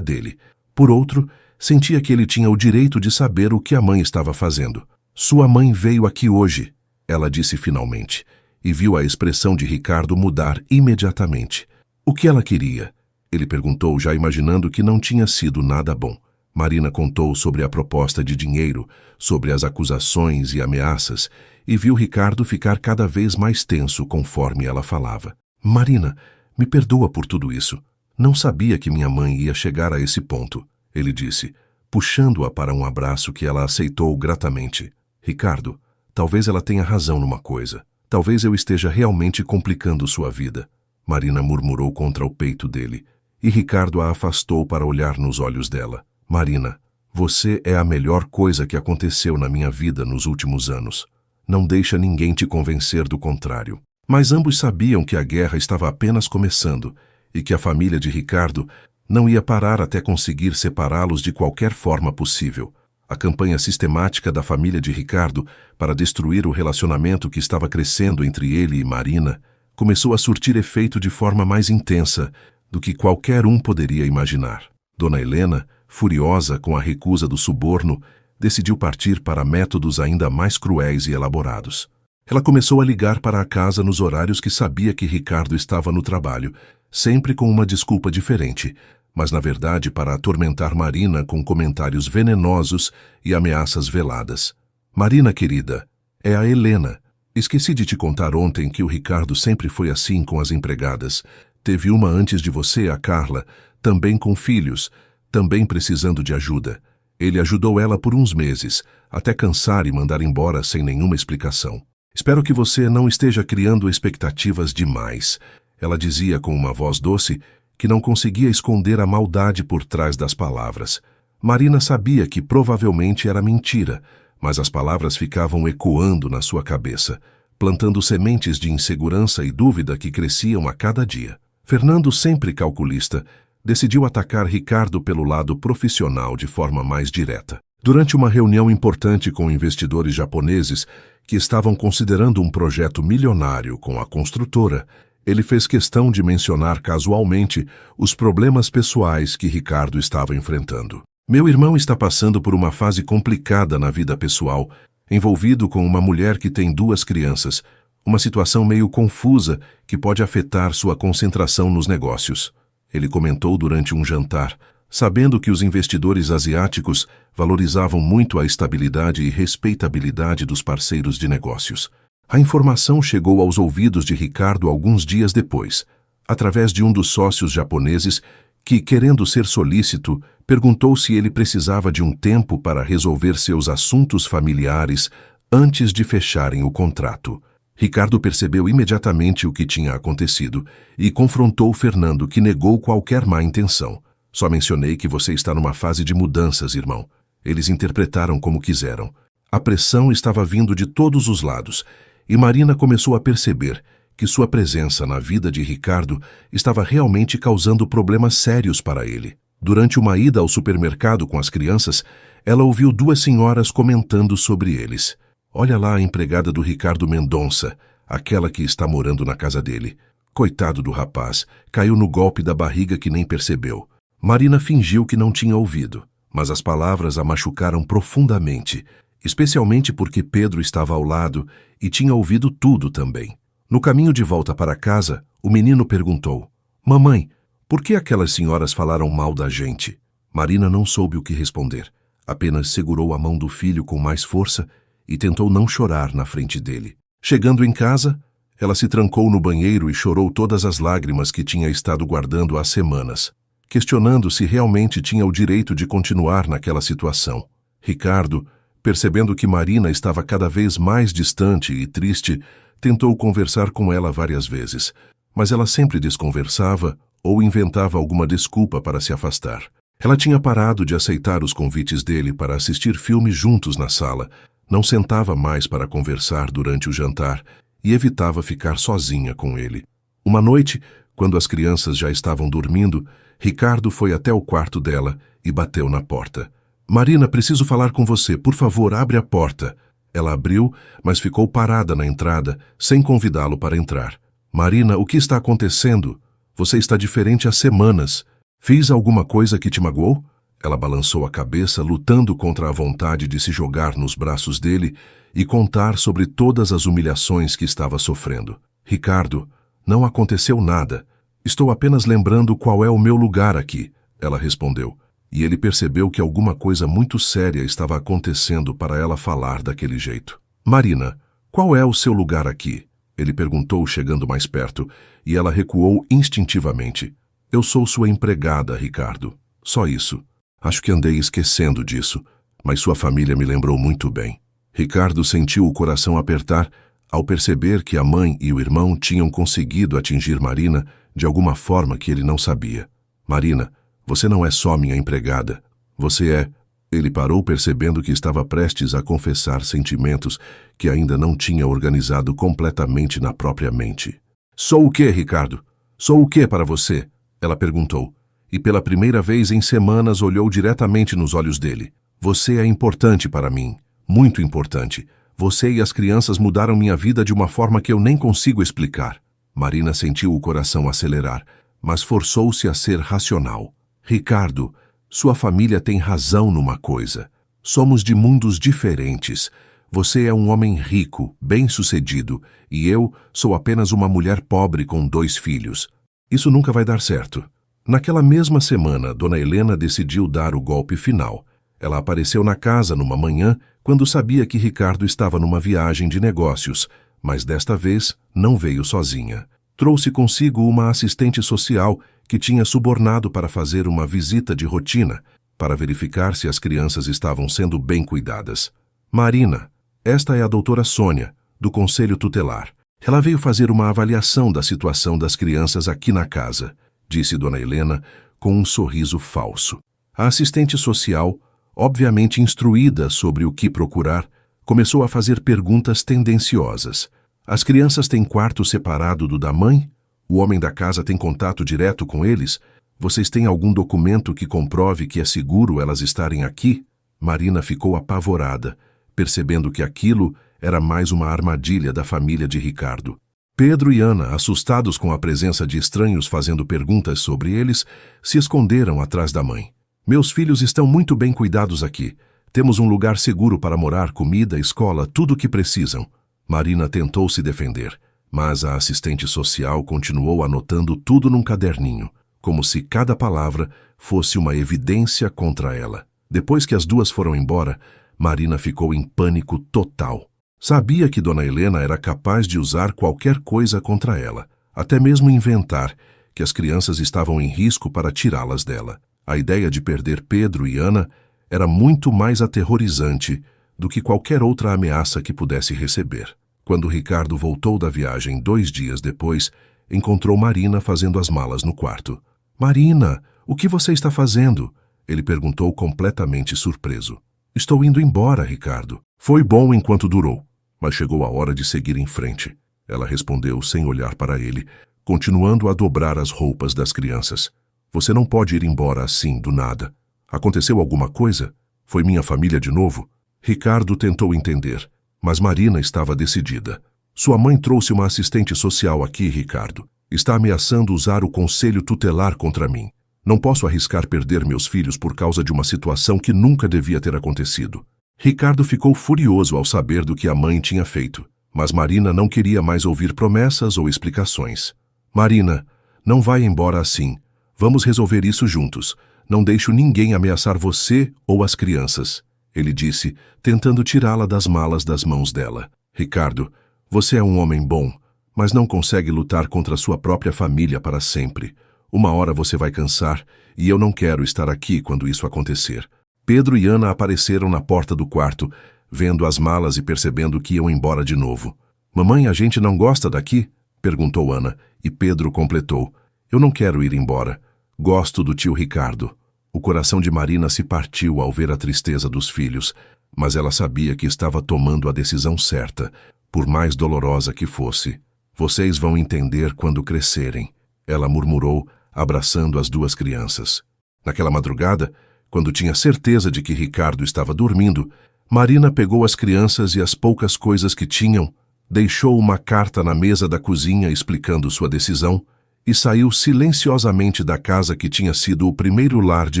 dele. Por outro, sentia que ele tinha o direito de saber o que a mãe estava fazendo. Sua mãe veio aqui hoje, ela disse finalmente, e viu a expressão de Ricardo mudar imediatamente. O que ela queria? Ele perguntou, já imaginando que não tinha sido nada bom. Marina contou sobre a proposta de dinheiro, sobre as acusações e ameaças, e viu Ricardo ficar cada vez mais tenso conforme ela falava. Marina, me perdoa por tudo isso. Não sabia que minha mãe ia chegar a esse ponto, ele disse, puxando-a para um abraço que ela aceitou gratamente. Ricardo, talvez ela tenha razão numa coisa. Talvez eu esteja realmente complicando sua vida. Marina murmurou contra o peito dele, e Ricardo a afastou para olhar nos olhos dela. Marina, você é a melhor coisa que aconteceu na minha vida nos últimos anos. Não deixa ninguém te convencer do contrário. Mas ambos sabiam que a guerra estava apenas começando e que a família de Ricardo não ia parar até conseguir separá-los de qualquer forma possível. A campanha sistemática da família de Ricardo para destruir o relacionamento que estava crescendo entre ele e Marina começou a surtir efeito de forma mais intensa do que qualquer um poderia imaginar. Dona Helena, furiosa com a recusa do suborno, decidiu partir para métodos ainda mais cruéis e elaborados. Ela começou a ligar para a casa nos horários que sabia que Ricardo estava no trabalho, sempre com uma desculpa diferente, mas na verdade para atormentar Marina com comentários venenosos e ameaças veladas. Marina, querida, é a Helena. Esqueci de te contar ontem que o Ricardo sempre foi assim com as empregadas. Teve uma antes de você, a Carla, também com filhos, também precisando de ajuda. Ele ajudou ela por uns meses, até cansar e mandar embora sem nenhuma explicação. Espero que você não esteja criando expectativas demais. Ela dizia com uma voz doce que não conseguia esconder a maldade por trás das palavras. Marina sabia que provavelmente era mentira, mas as palavras ficavam ecoando na sua cabeça, plantando sementes de insegurança e dúvida que cresciam a cada dia. Fernando, sempre calculista, decidiu atacar Ricardo pelo lado profissional de forma mais direta. Durante uma reunião importante com investidores japoneses que estavam considerando um projeto milionário com a construtora, ele fez questão de mencionar casualmente os problemas pessoais que Ricardo estava enfrentando. Meu irmão está passando por uma fase complicada na vida pessoal, envolvido com uma mulher que tem 2 crianças, uma situação meio confusa que pode afetar sua concentração nos negócios. Ele comentou durante um jantar, sabendo que os investidores asiáticos valorizavam muito a estabilidade e respeitabilidade dos parceiros de negócios. A informação chegou aos ouvidos de Ricardo alguns dias depois, através de um dos sócios japoneses que, querendo ser solícito, perguntou se ele precisava de um tempo para resolver seus assuntos familiares antes de fecharem o contrato. Ricardo percebeu imediatamente o que tinha acontecido e confrontou Fernando, que negou qualquer má intenção. Só mencionei que você está numa fase de mudanças, irmão. Eles interpretaram como quiseram. A pressão estava vindo de todos os lados e Marina começou a perceber que sua presença na vida de Ricardo estava realmente causando problemas sérios para ele. Durante uma ida ao supermercado com as crianças, ela ouviu 2 senhoras comentando sobre eles. Olha lá a empregada do Ricardo Mendonça, aquela que está morando na casa dele. Coitado do rapaz, caiu no golpe da barriga que nem percebeu. Marina fingiu que não tinha ouvido, mas as palavras a machucaram profundamente, especialmente porque Pedro estava ao lado e tinha ouvido tudo também. No caminho de volta para casa, o menino perguntou: Mamãe, por que aquelas senhoras falaram mal da gente? Marina não soube o que responder, apenas segurou a mão do filho com mais força e tentou não chorar na frente dele. Chegando em casa, ela se trancou no banheiro e chorou todas as lágrimas que tinha estado guardando há semanas, questionando se realmente tinha o direito de continuar naquela situação. Ricardo, percebendo que Marina estava cada vez mais distante e triste, tentou conversar com ela várias vezes, mas ela sempre desconversava ou inventava alguma desculpa para se afastar. Ela tinha parado de aceitar os convites dele para assistir filmes juntos na sala, não sentava mais para conversar durante o jantar e evitava ficar sozinha com ele. Uma noite, quando as crianças já estavam dormindo, Ricardo foi até o quarto dela e bateu na porta. Marina, preciso falar com você, por favor, abre a porta. Ela abriu, mas ficou parada na entrada, sem convidá-lo para entrar. Marina, o que está acontecendo? Você está diferente há semanas. Fiz alguma coisa que te magoou? Ela balançou a cabeça, lutando contra a vontade de se jogar nos braços dele e contar sobre todas as humilhações que estava sofrendo. Ricardo, não aconteceu nada. Estou apenas lembrando qual é o meu lugar aqui, ela respondeu. E ele percebeu que alguma coisa muito séria estava acontecendo para ela falar daquele jeito. Marina, qual é o seu lugar aqui? Ele perguntou, chegando mais perto, e ela recuou instintivamente. Eu sou sua empregada, Ricardo. Só isso. Acho que andei esquecendo disso, mas sua família me lembrou muito bem. Ricardo sentiu o coração apertar ao perceber que a mãe e o irmão tinham conseguido atingir Marina de alguma forma que ele não sabia. Marina, você não é só minha empregada. Você é... Ele parou percebendo que estava prestes a confessar sentimentos que ainda não tinha organizado completamente na própria mente. Sou o quê, Ricardo? Sou o quê para você? Ela perguntou, e pela primeira vez em semanas olhou diretamente nos olhos dele. Você é importante para mim, muito importante. Você e as crianças mudaram minha vida de uma forma que eu nem consigo explicar. Marina sentiu o coração acelerar, mas forçou-se a ser racional. Ricardo, sua família tem razão numa coisa. Somos de mundos diferentes. Você é um homem rico, bem-sucedido, e eu sou apenas uma mulher pobre com 2 filhos. Isso nunca vai dar certo. Naquela mesma semana, Dona Helena decidiu dar o golpe final. Ela apareceu na casa numa manhã, quando sabia que Ricardo estava numa viagem de negócios, mas desta vez não veio sozinha. Trouxe consigo uma assistente social que tinha subornado para fazer uma visita de rotina, para verificar se as crianças estavam sendo bem cuidadas. Marina, esta é a doutora Sônia, do Conselho Tutelar. Ela veio fazer uma avaliação da situação das crianças aqui na casa, disse Dona Helena com um sorriso falso. A assistente social, obviamente instruída sobre o que procurar, começou a fazer perguntas tendenciosas. As crianças têm quarto separado do da mãe? O homem da casa tem contato direto com eles? Vocês têm algum documento que comprove que é seguro elas estarem aqui? Marina ficou apavorada, percebendo que aquilo era mais uma armadilha da família de Ricardo. Pedro e Ana, assustados com a presença de estranhos fazendo perguntas sobre eles, se esconderam atrás da mãe. Meus filhos estão muito bem cuidados aqui. Temos um lugar seguro para morar, comida, escola, tudo o que precisam. Marina tentou se defender, mas a assistente social continuou anotando tudo num caderninho, como se cada palavra fosse uma evidência contra ela. Depois que as duas foram embora, Marina ficou em pânico total. Sabia que Dona Helena era capaz de usar qualquer coisa contra ela, até mesmo inventar que as crianças estavam em risco para tirá-las dela. A ideia de perder Pedro e Ana era muito mais aterrorizante do que qualquer outra ameaça que pudesse receber. Quando Ricardo voltou da viagem 2 dias depois, encontrou Marina fazendo as malas no quarto. Marina, o que você está fazendo? Ele perguntou completamente surpreso. Estou indo embora, Ricardo. Foi bom enquanto durou, mas chegou a hora de seguir em frente. Ela respondeu sem olhar para ele, continuando a dobrar as roupas das crianças. Você não pode ir embora assim, do nada. Aconteceu alguma coisa? Foi minha família de novo? Ricardo tentou entender, mas Marina estava decidida. Sua mãe trouxe uma assistente social aqui, Ricardo. Está ameaçando usar o conselho tutelar contra mim. Não posso arriscar perder meus filhos por causa de uma situação que nunca devia ter acontecido. Ricardo ficou furioso ao saber do que a mãe tinha feito, mas Marina não queria mais ouvir promessas ou explicações. Marina, não vai embora assim. Vamos resolver isso juntos. Não deixo ninguém ameaçar você ou as crianças, ele disse, tentando tirá-la das malas das mãos dela. Ricardo, você é um homem bom, mas não consegue lutar contra sua própria família para sempre. Uma hora você vai cansar, e eu não quero estar aqui quando isso acontecer. Pedro e Ana apareceram na porta do quarto, vendo as malas e percebendo que iam embora de novo. Mamãe, a gente não gosta daqui? Perguntou Ana, e Pedro completou. Eu não quero ir embora. Gosto do tio Ricardo. O coração de Marina se partiu ao ver a tristeza dos filhos, mas ela sabia que estava tomando a decisão certa, por mais dolorosa que fosse. Vocês vão entender quando crescerem, ela murmurou, abraçando as 2 crianças. Naquela madrugada, quando tinha certeza de que Ricardo estava dormindo, Marina pegou as crianças e as poucas coisas que tinham, deixou uma carta na mesa da cozinha explicando sua decisão e saiu silenciosamente da casa que tinha sido o primeiro lar de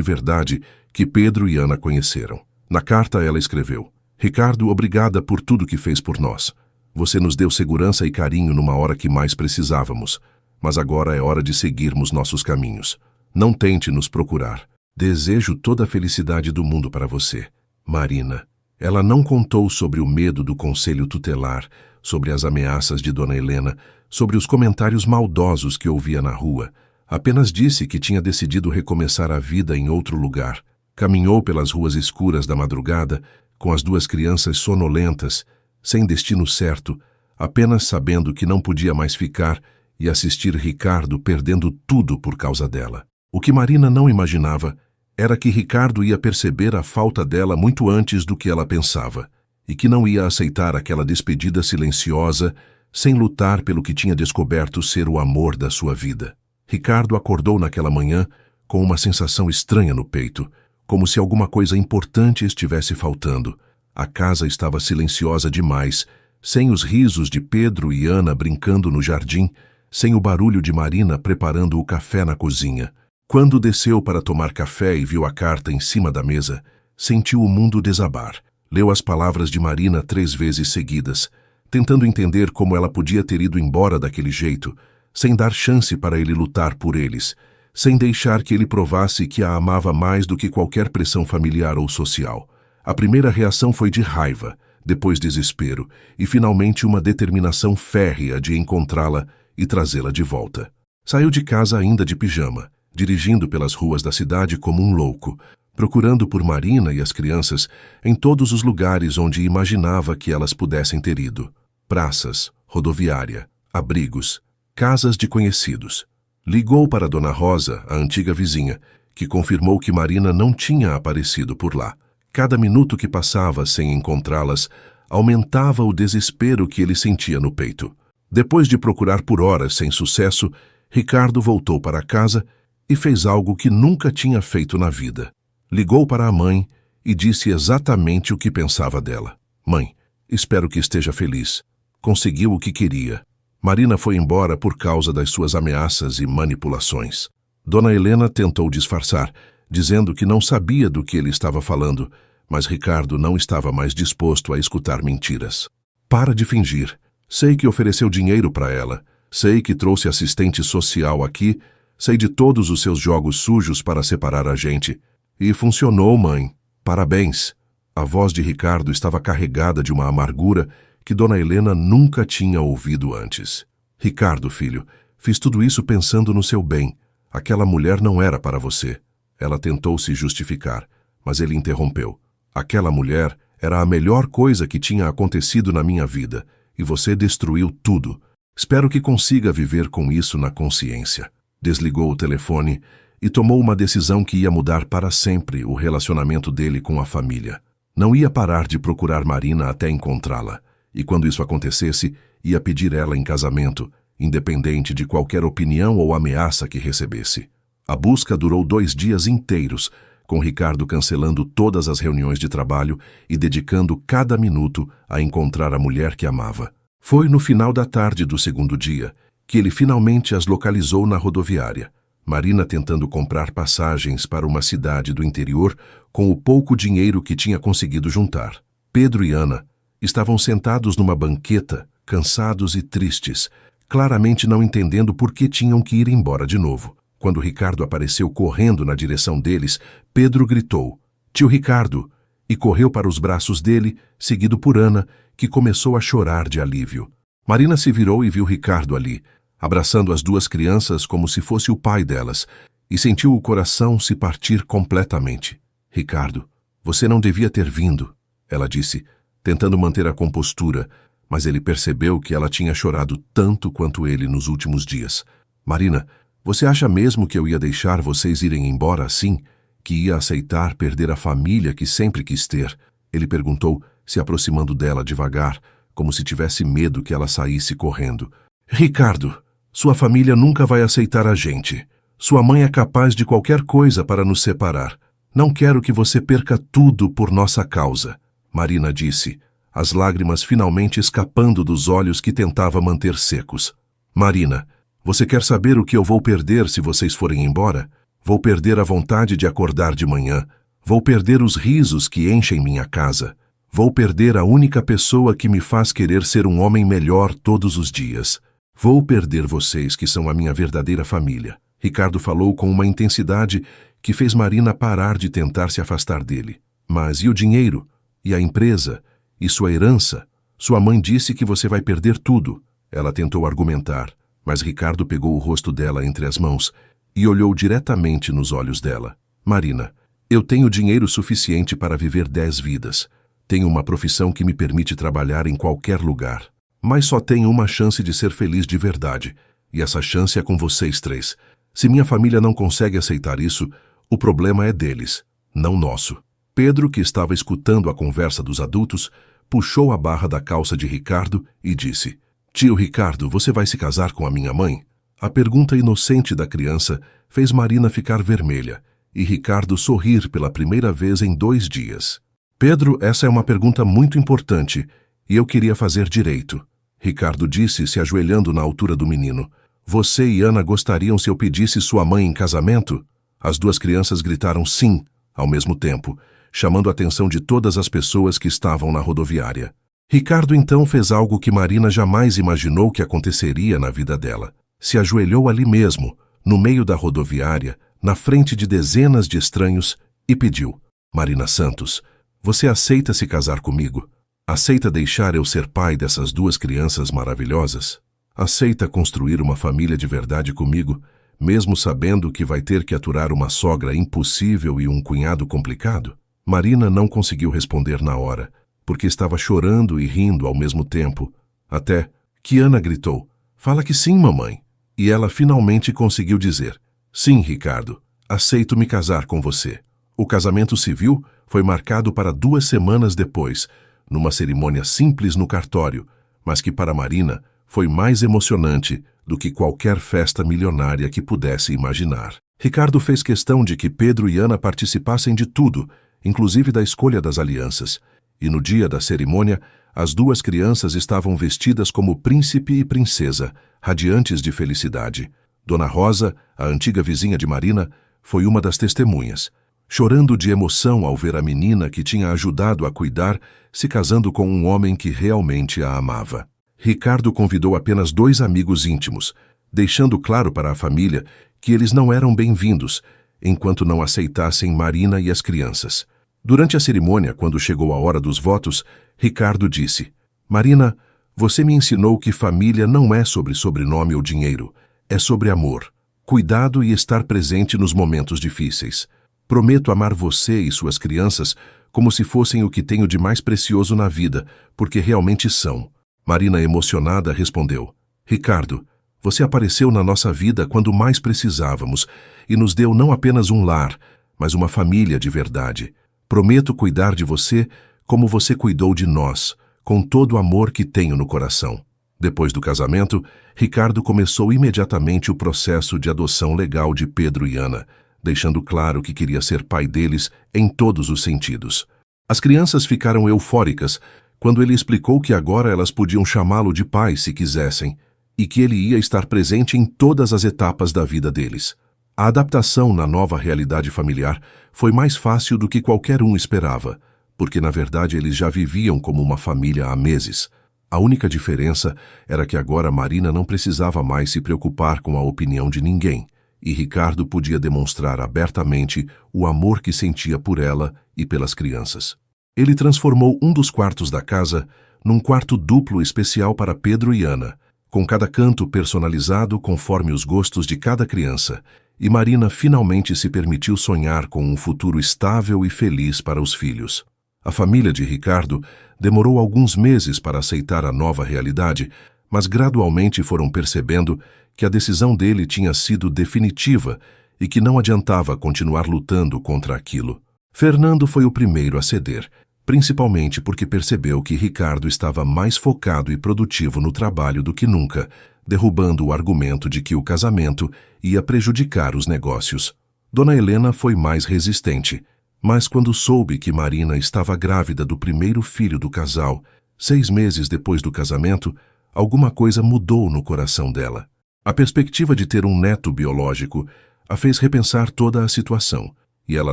verdade que Pedro e Ana conheceram. Na carta ela escreveu: Ricardo, obrigada por tudo que fez por nós. Você nos deu segurança e carinho numa hora que mais precisávamos, mas agora é hora de seguirmos nossos caminhos. Não tente nos procurar. Desejo toda a felicidade do mundo para você. Marina. Ela não contou sobre o medo do conselho tutelar, sobre as ameaças de Dona Helena, sobre os comentários maldosos que ouvia na rua. Apenas disse que tinha decidido recomeçar a vida em outro lugar. Caminhou pelas ruas escuras da madrugada, com as duas crianças sonolentas, sem destino certo, apenas sabendo que não podia mais ficar e assistir Ricardo perdendo tudo por causa dela. O que Marina não imaginava era que Ricardo ia perceber a falta dela muito antes do que ela pensava, e que não ia aceitar aquela despedida silenciosa, sem lutar pelo que tinha descoberto ser o amor da sua vida. Ricardo acordou naquela manhã com uma sensação estranha no peito, como se alguma coisa importante estivesse faltando. A casa estava silenciosa demais, sem os risos de Pedro e Ana brincando no jardim, sem o barulho de Marina preparando o café na cozinha. Quando desceu para tomar café e viu a carta em cima da mesa, sentiu o mundo desabar. Leu as palavras de Marina 3 vezes seguidas, tentando entender como ela podia ter ido embora daquele jeito, sem dar chance para ele lutar por eles, sem deixar que ele provasse que a amava mais do que qualquer pressão familiar ou social. A primeira reação foi de raiva, depois desespero e finalmente uma determinação férrea de encontrá-la e trazê-la de volta. Saiu de casa ainda de pijama, dirigindo pelas ruas da cidade como um louco, procurando por Marina e as crianças em todos os lugares onde imaginava que elas pudessem ter ido. Praças, rodoviária, abrigos, casas de conhecidos. Ligou para Dona Rosa, a antiga vizinha, que confirmou que Marina não tinha aparecido por lá. Cada minuto que passava sem encontrá-las aumentava o desespero que ele sentia no peito. Depois de procurar por horas sem sucesso, Ricardo voltou para casa e fez algo que nunca tinha feito na vida. Ligou para a mãe e disse exatamente o que pensava dela. Mãe, espero que esteja feliz. Conseguiu o que queria. Marina foi embora por causa das suas ameaças e manipulações. Dona Helena tentou disfarçar, dizendo que não sabia do que ele estava falando, mas Ricardo não estava mais disposto a escutar mentiras. Para de fingir. Sei que ofereceu dinheiro para ela. Sei que trouxe assistente social aqui. Sei de todos os seus jogos sujos para separar a gente. E funcionou, mãe. Parabéns. A voz de Ricardo estava carregada de uma amargura que Dona Helena nunca tinha ouvido antes. Ricardo, filho, fiz tudo isso pensando no seu bem. Aquela mulher não era para você. Ela tentou se justificar, mas ele interrompeu. Aquela mulher era a melhor coisa que tinha acontecido na minha vida, e você destruiu tudo. Espero que consiga viver com isso na consciência. Desligou o telefone e tomou uma decisão que ia mudar para sempre o relacionamento dele com a família. Não ia parar de procurar Marina até encontrá-la, e quando isso acontecesse, ia pedir ela em casamento, independente de qualquer opinião ou ameaça que recebesse. A busca durou 2 dias inteiros, com Ricardo cancelando todas as reuniões de trabalho e dedicando cada minuto a encontrar a mulher que amava. Foi no final da tarde do 2º dia que ele finalmente as localizou na rodoviária. Marina tentando comprar passagens para uma cidade do interior com o pouco dinheiro que tinha conseguido juntar. Pedro e Ana estavam sentados numa banqueta, cansados e tristes, claramente não entendendo por que tinham que ir embora de novo. Quando Ricardo apareceu correndo na direção deles, Pedro gritou: "Tio Ricardo!" e correu para os braços dele, seguido por Ana, que começou a chorar de alívio. Marina se virou e viu Ricardo ali, abraçando as 2 crianças como se fosse o pai delas, e sentiu o coração se partir completamente. "Ricardo, você não devia ter vindo", ela disse, tentando manter a compostura, mas ele percebeu que ela tinha chorado tanto quanto ele nos últimos dias. "Marina, você acha mesmo que eu ia deixar vocês irem embora assim? Que ia aceitar perder a família que sempre quis ter?" Ele perguntou, se aproximando dela devagar, como se tivesse medo que ela saísse correndo. "Ricardo, sua família nunca vai aceitar a gente. Sua mãe é capaz de qualquer coisa para nos separar. Não quero que você perca tudo por nossa causa", Marina disse, as lágrimas finalmente escapando dos olhos que tentava manter secos. "Marina, Você quer saber o que eu vou perder se vocês forem embora? Vou perder a vontade de acordar de manhã. Vou perder os risos que enchem minha casa. Vou perder a única pessoa que me faz querer ser um homem melhor todos os dias. Vou perder vocês, que são a minha verdadeira família. Ricardo falou com uma intensidade que fez Marina parar de tentar se afastar dele. Mas e o dinheiro? E a empresa? E sua herança? Sua mãe disse que você vai perder tudo. Ela tentou argumentar, mas Ricardo pegou o rosto dela entre as mãos e olhou diretamente nos olhos dela. Marina, eu tenho dinheiro suficiente para viver 10 vidas. Tenho uma profissão que me permite trabalhar em qualquer lugar. Mas só tenho uma chance de ser feliz de verdade. E essa chance é com vocês 3. Se minha família não consegue aceitar isso, o problema é deles, não nosso. Pedro, que estava escutando a conversa dos adultos, puxou a barra da calça de Ricardo e disse: Tio Ricardo, você vai se casar com a minha mãe? A pergunta inocente da criança fez Marina ficar vermelha e Ricardo sorrir pela primeira vez em 2 dias. Pedro, essa é uma pergunta muito importante e eu queria fazer direito. Ricardo disse, se ajoelhando na altura do menino. Você e Ana gostariam se eu pedisse sua mãe em casamento? As 2 crianças gritaram sim, ao mesmo tempo, chamando a atenção de todas as pessoas que estavam na rodoviária. Ricardo então fez algo que Marina jamais imaginou que aconteceria na vida dela. Se ajoelhou ali mesmo, no meio da rodoviária, na frente de dezenas de estranhos, e pediu: Marina Santos, você aceita se casar comigo? Aceita deixar eu ser pai dessas 2 crianças maravilhosas? Aceita construir uma família de verdade comigo, mesmo sabendo que vai ter que aturar uma sogra impossível e um cunhado complicado? Marina não conseguiu responder na hora, porque estava chorando e rindo ao mesmo tempo, até que Ana gritou: Fala que sim, mamãe. E ela finalmente conseguiu dizer: Sim, Ricardo, aceito me casar com você. O casamento civil foi marcado para 2 semanas depois, numa cerimônia simples no cartório, mas que para Marina foi mais emocionante do que qualquer festa milionária que pudesse imaginar. Ricardo fez questão de que Pedro e Ana participassem de tudo, inclusive da escolha das alianças, e no dia da cerimônia, as 2 crianças estavam vestidas como príncipe e princesa, radiantes de felicidade. Dona Rosa, a antiga vizinha de Marina, foi uma das testemunhas, chorando de emoção ao ver a menina que tinha ajudado a cuidar se casando com um homem que realmente a amava. Ricardo convidou apenas 2 amigos íntimos, deixando claro para a família que eles não eram bem-vindos, enquanto não aceitassem Marina e as crianças. Durante a cerimônia, quando chegou a hora dos votos, Ricardo disse: Marina, você me ensinou que família não é sobre sobrenome ou dinheiro, é sobre amor, cuidado e estar presente nos momentos difíceis. Prometo amar você e suas crianças como se fossem o que tenho de mais precioso na vida, porque realmente são. Marina, emocionada, respondeu: Ricardo, você apareceu na nossa vida quando mais precisávamos e nos deu não apenas um lar, mas uma família de verdade. Prometo cuidar de você como você cuidou de nós, com todo o amor que tenho no coração. Depois do casamento, Ricardo começou imediatamente o processo de adoção legal de Pedro e Ana, deixando claro que queria ser pai deles em todos os sentidos. As crianças ficaram eufóricas quando ele explicou que agora elas podiam chamá-lo de pai se quisessem, e que ele ia estar presente em todas as etapas da vida deles. A adaptação na nova realidade familiar foi mais fácil do que qualquer um esperava, porque na verdade eles já viviam como uma família há meses. A única diferença era que agora Marina não precisava mais se preocupar com a opinião de ninguém, e Ricardo podia demonstrar abertamente o amor que sentia por ela e pelas crianças. Ele transformou um dos quartos da casa num quarto duplo especial para Pedro e Ana, com cada canto personalizado conforme os gostos de cada criança, e Marina finalmente se permitiu sonhar com um futuro estável e feliz para os filhos. A família de Ricardo demorou alguns meses para aceitar a nova realidade, mas gradualmente foram percebendo que a decisão dele tinha sido definitiva e que não adiantava continuar lutando contra aquilo. Fernando foi o primeiro a ceder, principalmente porque percebeu que Ricardo estava mais focado e produtivo no trabalho do que nunca, derrubando o argumento de que o casamento ia prejudicar os negócios. Dona Helena foi mais resistente, mas quando soube que Marina estava grávida do primeiro filho do casal, 6 meses depois do casamento, alguma coisa mudou no coração dela. A perspectiva de ter um neto biológico a fez repensar toda a situação, e ela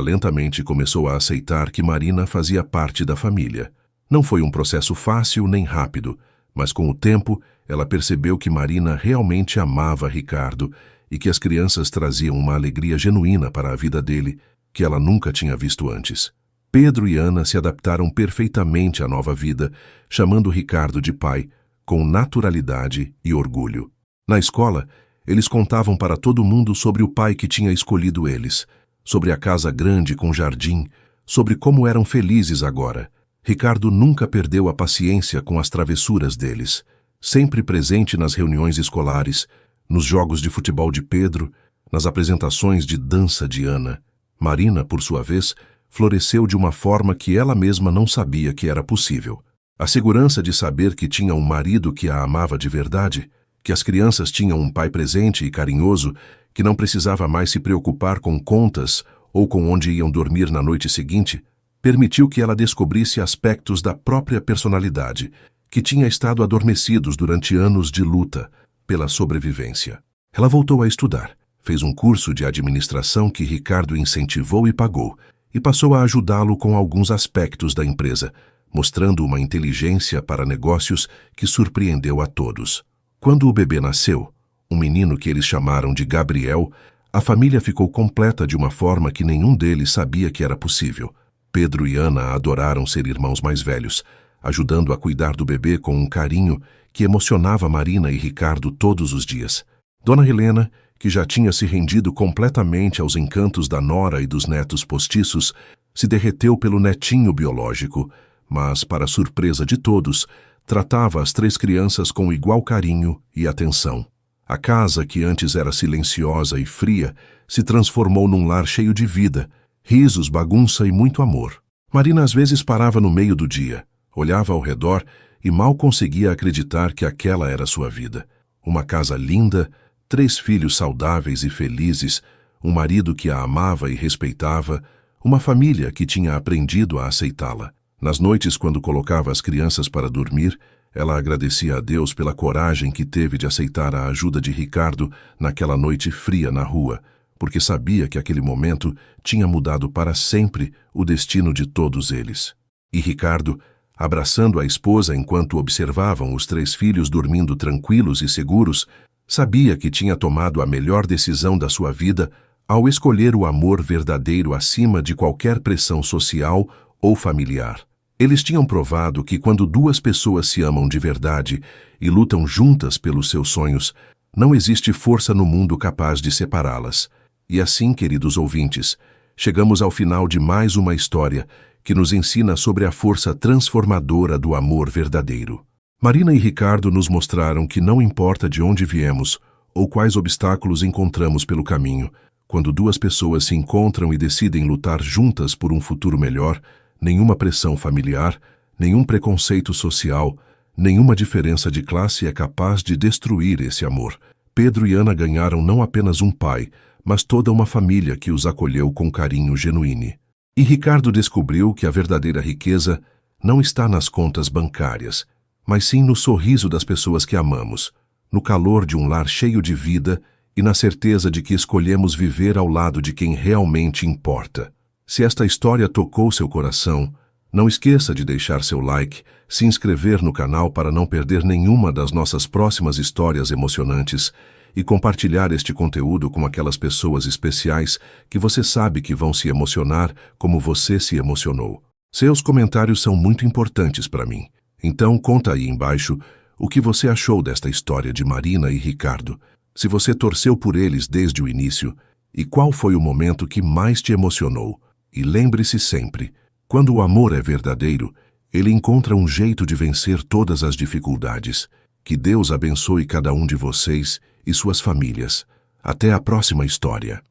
lentamente começou a aceitar que Marina fazia parte da família. Não foi um processo fácil nem rápido, mas com o tempo ela percebeu que Marina realmente amava Ricardo e que as crianças traziam uma alegria genuína para a vida dele que ela nunca tinha visto antes. Pedro e Ana se adaptaram perfeitamente à nova vida, chamando Ricardo de pai, com naturalidade e orgulho. Na escola, eles contavam para todo mundo sobre o pai que tinha escolhido eles, sobre a casa grande com jardim, sobre como eram felizes agora. Ricardo nunca perdeu a paciência com as travessuras deles, sempre presente nas reuniões escolares, nos jogos de futebol de Pedro, nas apresentações de dança de Ana. Marina, por sua vez, floresceu de uma forma que ela mesma não sabia que era possível. A segurança de saber que tinha um marido que a amava de verdade, que as crianças tinham um pai presente e carinhoso, que não precisava mais se preocupar com contas ou com onde iam dormir na noite seguinte, permitiu que ela descobrisse aspectos da própria personalidade, que tinha estado adormecidos durante anos de luta pela sobrevivência. Ela voltou a estudar, fez um curso de administração que Ricardo incentivou e pagou, e passou a ajudá-lo com alguns aspectos da empresa, mostrando uma inteligência para negócios que surpreendeu a todos. Quando o bebê nasceu, um menino que eles chamaram de Gabriel, a família ficou completa de uma forma que nenhum deles sabia que era possível. Pedro e Ana adoraram ser irmãos mais velhos, ajudando a cuidar do bebê com um carinho que emocionava Marina e Ricardo todos os dias. Dona Helena, que já tinha se rendido completamente aos encantos da nora e dos netos postiços, se derreteu pelo netinho biológico, mas, para surpresa de todos, tratava as 3 crianças com igual carinho e atenção. A casa, que antes era silenciosa e fria, se transformou num lar cheio de vida, risos, bagunça e muito amor. Marina às vezes parava no meio do dia, olhava ao redor e mal conseguia acreditar que aquela era sua vida. Uma casa linda, 3 filhos saudáveis e felizes, um marido que a amava e respeitava, uma família que tinha aprendido a aceitá-la. Nas noites, quando colocava as crianças para dormir, ela agradecia a Deus pela coragem que teve de aceitar a ajuda de Ricardo naquela noite fria na rua, porque sabia que aquele momento tinha mudado para sempre o destino de todos eles. E Ricardo, abraçando a esposa enquanto observavam os 3 filhos dormindo tranquilos e seguros, sabia que tinha tomado a melhor decisão da sua vida ao escolher o amor verdadeiro acima de qualquer pressão social ou familiar. Eles tinham provado que quando 2 pessoas se amam de verdade e lutam juntas pelos seus sonhos, não existe força no mundo capaz de separá-las. E assim, queridos ouvintes, chegamos ao final de mais uma história que nos ensina sobre a força transformadora do amor verdadeiro. Marina e Ricardo nos mostraram que não importa de onde viemos ou quais obstáculos encontramos pelo caminho, quando 2 pessoas se encontram e decidem lutar juntas por um futuro melhor, nenhuma pressão familiar, nenhum preconceito social, nenhuma diferença de classe é capaz de destruir esse amor. Pedro e Ana ganharam não apenas um pai, mas toda uma família que os acolheu com carinho genuíno. E Ricardo descobriu que a verdadeira riqueza não está nas contas bancárias, mas sim no sorriso das pessoas que amamos, no calor de um lar cheio de vida e na certeza de que escolhemos viver ao lado de quem realmente importa. Se esta história tocou seu coração, não esqueça de deixar seu like, se inscrever no canal para não perder nenhuma das nossas próximas histórias emocionantes e compartilhar este conteúdo com aquelas pessoas especiais que você sabe que vão se emocionar como você se emocionou. Seus comentários são muito importantes para mim. Então conta aí embaixo o que você achou desta história de Marina e Ricardo, se você torceu por eles desde o início e qual foi o momento que mais te emocionou. E lembre-se sempre, quando o amor é verdadeiro, ele encontra um jeito de vencer todas as dificuldades. Que Deus abençoe cada um de vocês e suas famílias. Até a próxima história.